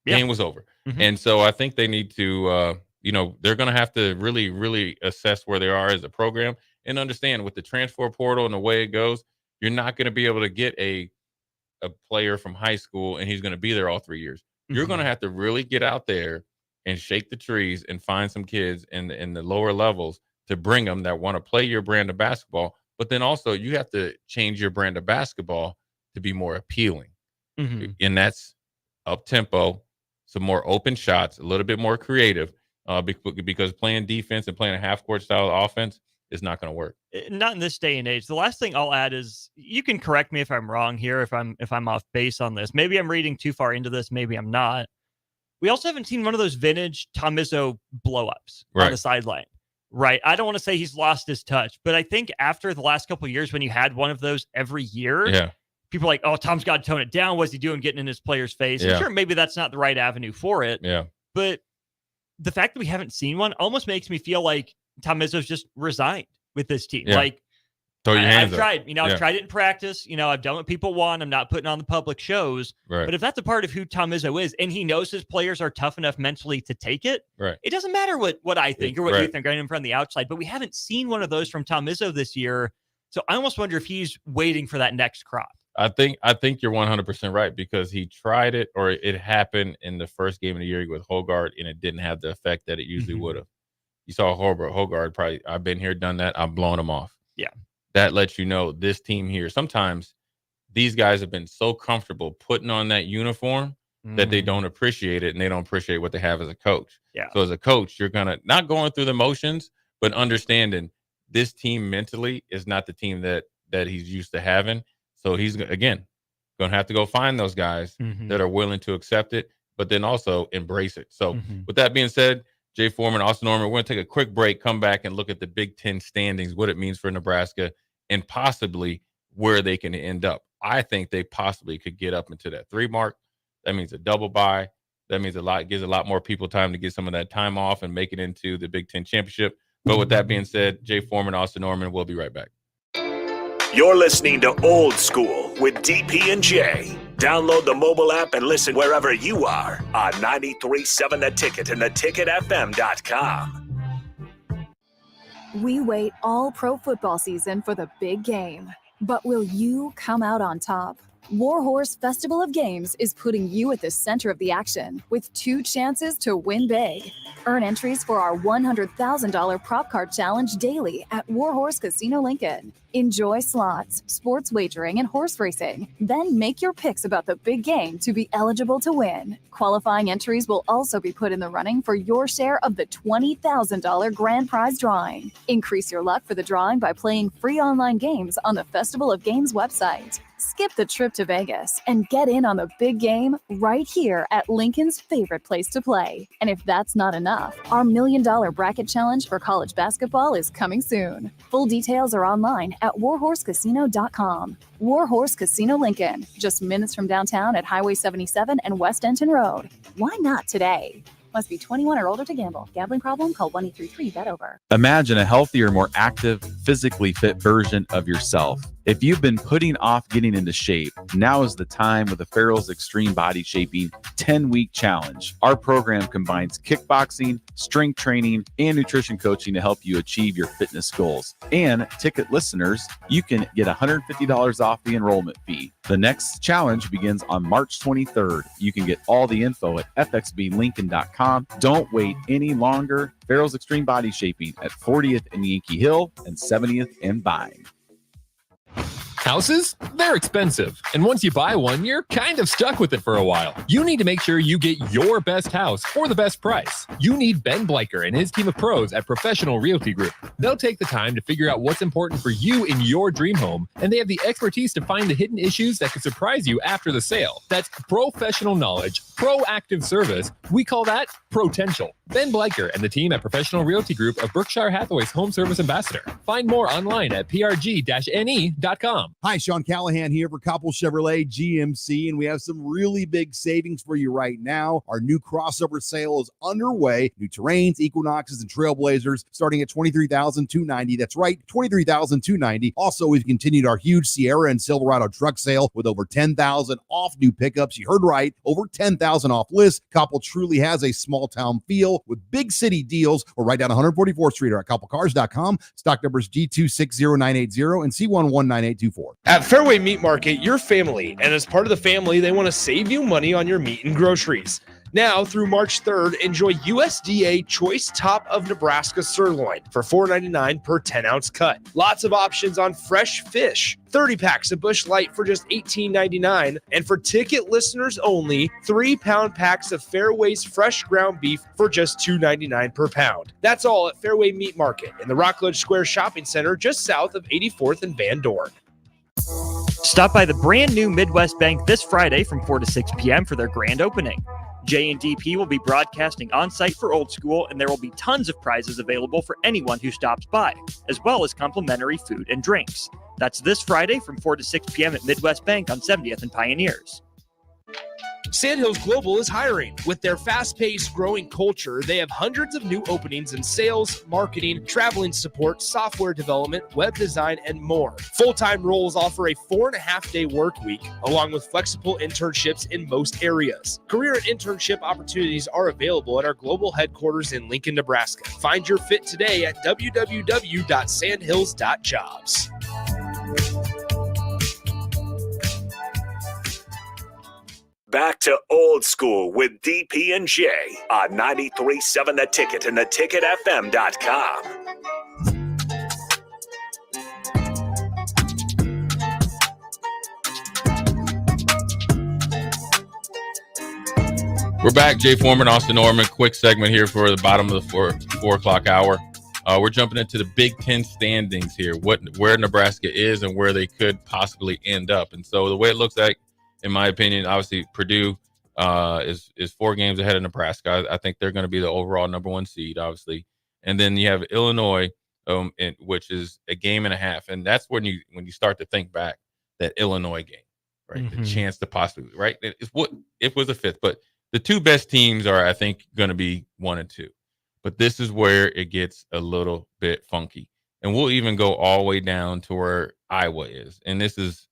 Game was over. Mm-hmm. And so I think they need to, they're going to have to really, really assess where they are as a program and understand with the transfer portal and the way it goes, you're not going to be able to get a player from high school and he's going to be there all 3 years. Mm-hmm. You're going to have to really get out there and shake the trees and find some kids in the lower levels to bring them that want to play your brand of basketball. But then also you have to change your brand of basketball to be more appealing. Mm-hmm. And that's up tempo, some more open shots, a little bit more creative, because playing defense and playing a half court style offense it's not going to work. Not in this day and age. The last thing I'll add is, you can correct me if I'm wrong here, if I'm off base on this. Maybe I'm reading too far into this. Maybe I'm not. We also haven't seen one of those vintage Tom Izzo blow-ups on the sideline. Right. I don't want to say he's lost his touch, but I think after the last couple of years, when you had one of those every year, people are like, oh, Tom's got to tone it down. What's he doing getting in his player's face? And sure, maybe that's not the right avenue for it. Yeah. But the fact that we haven't seen one almost makes me feel like Tom Izzo's just resigned with this team. Yeah. Like, throw your hands I've up. tried, I've tried it in practice. I've done what people want. I'm not putting on the public shows. Right. But if that's a part of who Tom Izzo is, and he knows his players are tough enough mentally to take it, right, it doesn't matter what I think or what you think right from the outside. But we haven't seen one of those from Tom Izzo this year. So I almost wonder if he's waiting for that next crop. I think you're 100% right, because he tried it, or it happened in the first game of the year with Hogard, and it didn't have the effect that it usually would have. You saw Hogard probably, I've been here, done that. I'm blowing him off. Yeah. That lets you know this team here, sometimes these guys have been so comfortable putting on that uniform that they don't appreciate it, and they don't appreciate what they have as a coach. Yeah. So as a coach, you're going to not going through the motions, but understanding this team mentally is not the team that he's used to having. So he's, again, going to have to go find those guys that are willing to accept it, but then also embrace it. So with that being said, Jay Foreman, Austin Norman, we're going to take a quick break, come back and look at the Big Ten standings, what it means for Nebraska, and possibly where they can end up. I think they possibly could get up into that 3 mark. That means a double bye. That means gives a lot more people time to get some of that time off and make it into the Big Ten championship. But with that being said, Jay Foreman, Austin Norman, we'll be right back. You're listening to Old School with DP and J. Download the mobile app and listen wherever you are on 93.7 The Ticket and theticketfm.com. We wait all pro football season for the big game. But will you come out on top? Warhorse Festival of Games is putting you at the center of the action with 2 chances to win big. Earn entries for our $100,000 prop card challenge daily at Warhorse Casino Lincoln. Enjoy slots, sports wagering, and horse racing. Then make your picks about the big game to be eligible to win. Qualifying entries will also be put in the running for your share of the $20,000 grand prize drawing. Increase your luck for the drawing by playing free online games on the Festival of Games website. Skip the trip to Vegas and get in on the big game right here at Lincoln's favorite place to play. And if that's not enough, our $1 Million Bracket Challenge for college basketball is coming soon. Full details are online at warhorsecasino.com. Warhorse Casino Lincoln, just minutes from downtown at Highway 77 and West Denton Road. Why not today? Must be 21 or older to gamble. Gambling problem? Call 1-833-BET-OVER. Imagine a healthier, more active, physically fit version of yourself. If you've been putting off getting into shape, now is the time with the Farrell's Extreme Body Shaping 10-week challenge. Our program combines kickboxing, strength training, and nutrition coaching to help you achieve your fitness goals. And ticket listeners, you can get $150 off the enrollment fee. The next challenge begins on March 23rd. You can get all the info at fxblincoln.com. Don't wait any longer. Farrell's Extreme Body Shaping at 40th and Yankee Hill and 70th and Vine. Houses? They're expensive. And once you buy one, you're kind of stuck with it for a while. You need to make sure you get your best house for the best price. You need Ben Bleicher and his team of pros at Professional Realty Group. They'll take the time to figure out what's important for you in your dream home, and they have the expertise to find the hidden issues that could surprise you after the sale. That's professional knowledge, proactive service. We call that potential. Ben Bleicher and the team at Professional Realty Group of Berkshire Hathaway's home service ambassador. Find more online at prg-ne.com. Hi, Sean Callahan here for Koppel Chevrolet GMC, and we have some really big savings for you right now. Our new crossover sale is underway. New Terrains, Equinoxes, and Trailblazers starting at $23,290. That's right, $23,290. Also, we've continued our huge Sierra and Silverado truck sale with over $10,000 off new pickups. You heard right, over $10,000 off list. Koppel truly has a small town feel with big city deals. We're right down 144th Street or at koppelcars.com. Stock numbers G260980 and C119824. At Fairway Meat Market, your family, and as part of the family, they want to save you money on your meat and groceries. Now through March 3rd, enjoy USDA Choice Top of Nebraska Sirloin for $4.99 per 10-ounce cut. Lots of options on fresh fish. 30 packs of Busch Light for just $18.99. And for ticket listeners only, 3-pound packs of Fairway's fresh ground beef for just $2.99 per pound. That's all at Fairway Meat Market in the Rockledge Square Shopping Center just south of 84th and Van Dorn. Stop by the brand new Midwest Bank this Friday from 4 to 6 p.m. for their grand opening. J&DP will be broadcasting on-site for Old School, and there will be tons of prizes available for anyone who stops by, as well as complimentary food and drinks. That's this Friday from 4 to 6 p.m. at Midwest Bank on 70th and Pioneers. Sandhills Global is hiring. With their fast-paced, growing culture, they have hundreds of new openings in sales, marketing, traveling support, software development, web design, and more. Full-time roles offer a 4.5-day work week, along with flexible internships in most areas. Career and internship opportunities are available at our global headquarters in Lincoln, Nebraska. Find your fit today at www.sandhills.jobs. Back to Old School with DP and J on 93.7 The Ticket and theticketfm.com. We're back. Jay Foreman, Austin Norman. Quick segment here for the bottom of the 4 o'clock hour. We're jumping into the Big Ten standings here, where Nebraska is and where they could possibly end up. And so the way it looks like, in my opinion, obviously Purdue is 4 games ahead of Nebraska. I think they're going to be the overall number 1 seed, obviously. And then you have Illinois, which is a game and a half. And that's when you start to think back, that Illinois game, right? Mm-hmm. The chance to possibly, right? It was a 5th, but the 2 best teams are, I think, going to be 1 and 2. But this is where it gets a little bit funky. And we'll even go all the way down to where Iowa is. And this is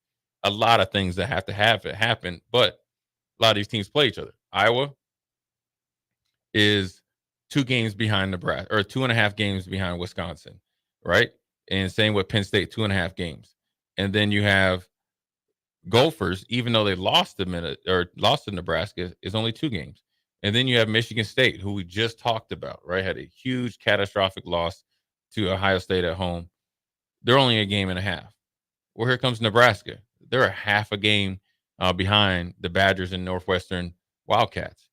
a lot of things that have to happen, but a lot of these teams play each other. Iowa is 2 games behind Nebraska, or 2.5 games behind Wisconsin, right? And same with Penn State, 2.5 games. And then you have Gophers, even though they lost to Nebraska, is only 2 games. And then you have Michigan State, who we just talked about, right? Had a huge catastrophic loss to Ohio State at home. They're only a game and a half. Well, here comes Nebraska. They're a half a game behind the Badgers and Northwestern Wildcats.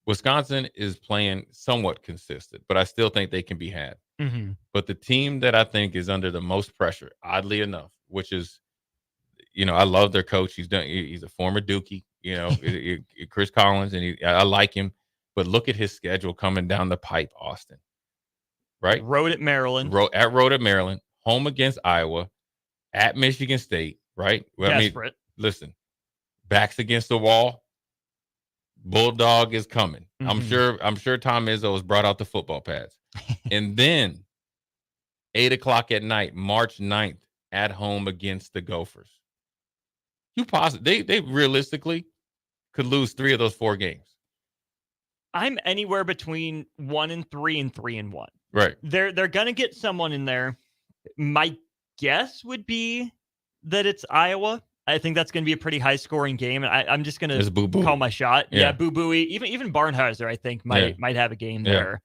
Wisconsin is playing somewhat consistent, but I still think they can be had. Mm-hmm. But the team that I think is under the most pressure, oddly enough, which is, I love their coach. He's a former Dookie, Chris Collins, and I like him. But look at his schedule coming down the pipe, Austin. Right? Road at Maryland. Road at Maryland. Home against Iowa. At Michigan State. Right? Well, desperate. Listen, backs against the wall. Bulldog is coming. Mm-hmm. I'm sure Tom Izzo has brought out the football pads. And then 8 o'clock at night, March 9th, at home against the Gophers. They realistically could lose 3 of those 4 games. I'm anywhere between 1 and 3 and 3 and 1. Right. They're gonna get someone in there. My guess would be that it's Iowa. I think that's going to be a pretty high-scoring game. I'm just going to call my shot. Yeah, Boo Booey. Even Barnheiser, I think, might have a game there.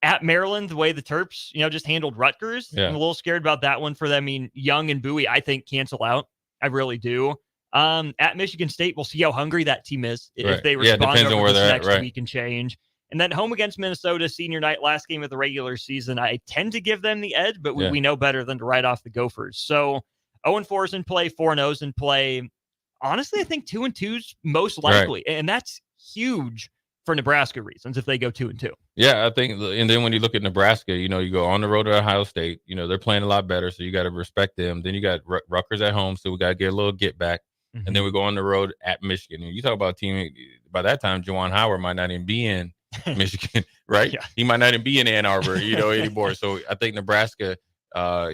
At Maryland, the way the Terps, just handled Rutgers, I'm a little scared about that one for them. I mean, Young and Bowie, I think, cancel out. I really do. At Michigan State, we'll see how hungry that team is if they respond over this next week and change. And then home against Minnesota, senior night, last game of the regular season. I tend to give them the edge, but we know better than to write off the Gophers. So 0-4 is in play, 4-0 is in play. Honestly, I think 2-2's most likely, and that's huge for Nebraska reasons if they go 2-2. Yeah, I think. And then when you look at Nebraska, you go on the road to Ohio State. They're playing a lot better, so you got to respect them. Then you got Rutgers at home, so we got to get a little get back. Mm-hmm. And then we go on the road at Michigan. And you talk about a team. By that time, Juwan Howard might not even be in Michigan, right? Yeah. He might not even be in Ann Arbor, anymore. So I think Nebraska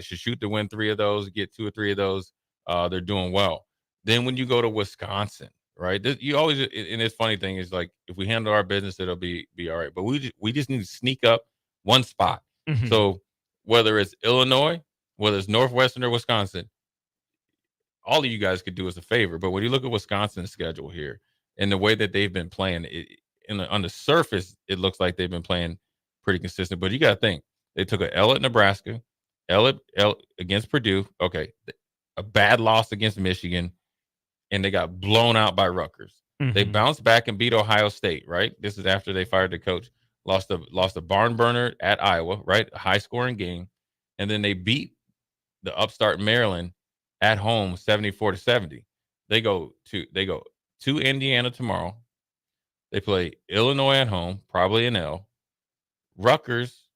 should shoot to win 3 of those, get 2 or 3 of those. They're doing well. Then when you go to Wisconsin, right? You always, and this funny thing is, like, if we handle our business, it'll be all right. But we just need to sneak up one spot. Mm-hmm. So whether it's Illinois, whether it's Northwestern or Wisconsin, all of you guys could do us a favor. But when you look at Wisconsin's schedule here and the way that they've been playing, on the surface, it looks like they've been playing pretty consistent. But you got to think, they took an L at Nebraska, L against Purdue. Okay, a bad loss against Michigan, and they got blown out by Rutgers. Mm-hmm. They bounced back and beat Ohio State, right? This is after they fired the coach. Lost a barn burner at Iowa, right? A high-scoring game. And then they beat the upstart Maryland at home 74-70. They go to Indiana tomorrow. They play Illinois at home, probably an L. Rutgers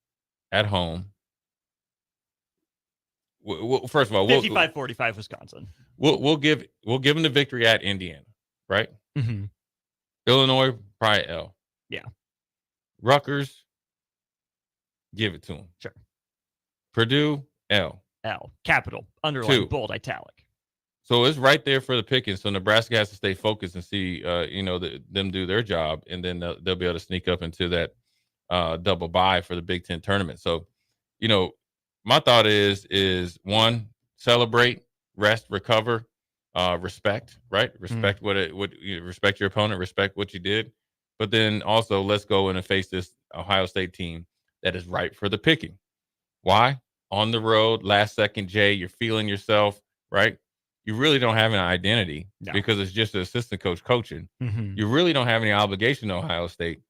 at home. First of all, 55-45 Wisconsin. We'll give them the victory at Indiana, right? Mm-hmm. Illinois, probably L. Yeah. Rutgers, give it to them. Sure. Purdue, L. Capital, underline, bold, italic. So it's right there for the picking. So Nebraska has to stay focused and see, them do their job, and then they'll be able to sneak up into that double bye for the Big Ten tournament. So, my thought is one, celebrate, rest, recover, respect, right? Respect respect your opponent, respect what you did, but then also let's go in and face this Ohio State team that is ripe for the picking. Why? On the road, last second, Jay, you're feeling yourself, right? You really don't have an identity because it's just an assistant coach coaching. Mm-hmm. You really don't have any obligation to Ohio State,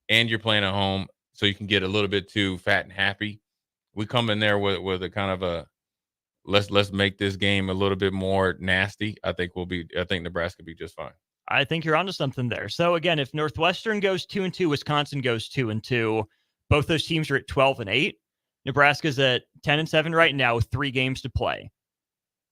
and you're playing at home, so you can get a little bit too fat and happy. We come in there with a kind of a let's make this game a little bit more nasty. I think Nebraska will be just fine. I think you're onto something there. So again, if Northwestern goes 2-2, Wisconsin goes 2-2, both those teams are at 12-8. Nebraska's at 10-7 right now with 3 games to play.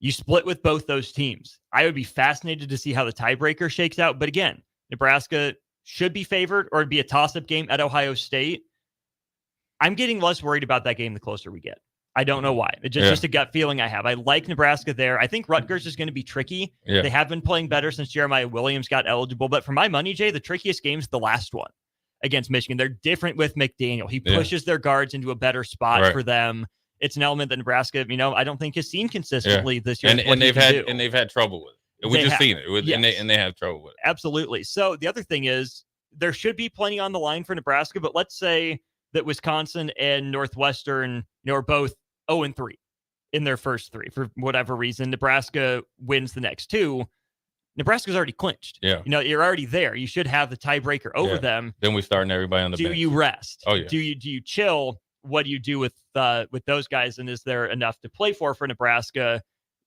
You split with both those teams. I would be fascinated to see how the tiebreaker shakes out. But again, Nebraska should be favored, or it'd be a toss-up game at Ohio State. I'm getting less worried about that game the closer we get. I don't know why. It's just a gut feeling I have. I like Nebraska there. I think Rutgers is going to be tricky. Yeah. They have been playing better since Jeremiah Williams got eligible. But for my money, Jay, the trickiest game is the last one against Michigan. They're different with McDaniel. He pushes their guards into a better spot for them. It's an element that Nebraska, I don't think has seen consistently this year. And they've had trouble with it. We just seen it. And they have trouble with it. Absolutely. So the other thing is there should be plenty on the line for Nebraska, but let's say that Wisconsin and Northwestern, are both 0-3 in their first 3 for whatever reason. Nebraska wins the next 2. Nebraska's already clinched. Yeah. You're already there. You should have the tiebreaker over them. Then we starting everybody on the bench. Do you rest? Oh, yeah. Do you chill? What do you do with those guys? And is there enough to play for Nebraska?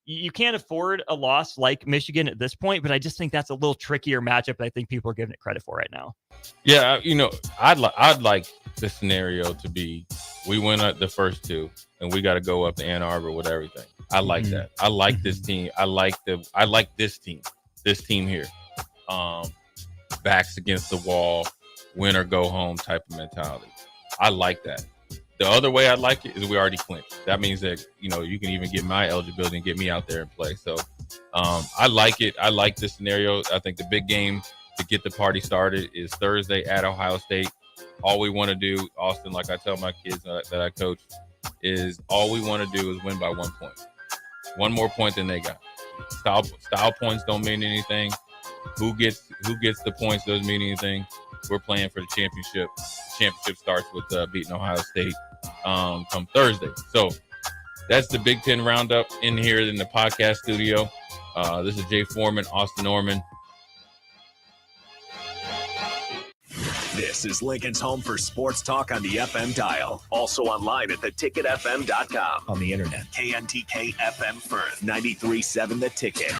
You can't afford a loss like Michigan at this point, but I just think that's a little trickier matchup that I think people are giving it credit for right now. Yeah, I'd like the scenario to be we win the first 2 and we got to go up to Ann Arbor with everything. I like that. I like this team. I like this team here. Backs against the wall, win or go home type of mentality. I like that. The other way I like it is we already clinched. That means that, you can even get my eligibility and get me out there and play. So I like it. I like this scenario. I think the big game to get the party started is Thursday at Ohio State. All we want to do, Austin, like I tell my kids that I coach, is all we want to do is win by 1 point. 1 more point than they got. Style points don't mean anything. Who gets the points doesn't mean anything. We're playing for the championship. The championship starts with beating Ohio State come Thursday. So that's the Big Ten Roundup in here in the podcast studio. This is Jay Foreman, Austin Norman. This is Lincoln's home for sports talk on the FM dial. Also online at theticketfm.com. On the internet, KNTK FM Firth, 93.7 The Ticket.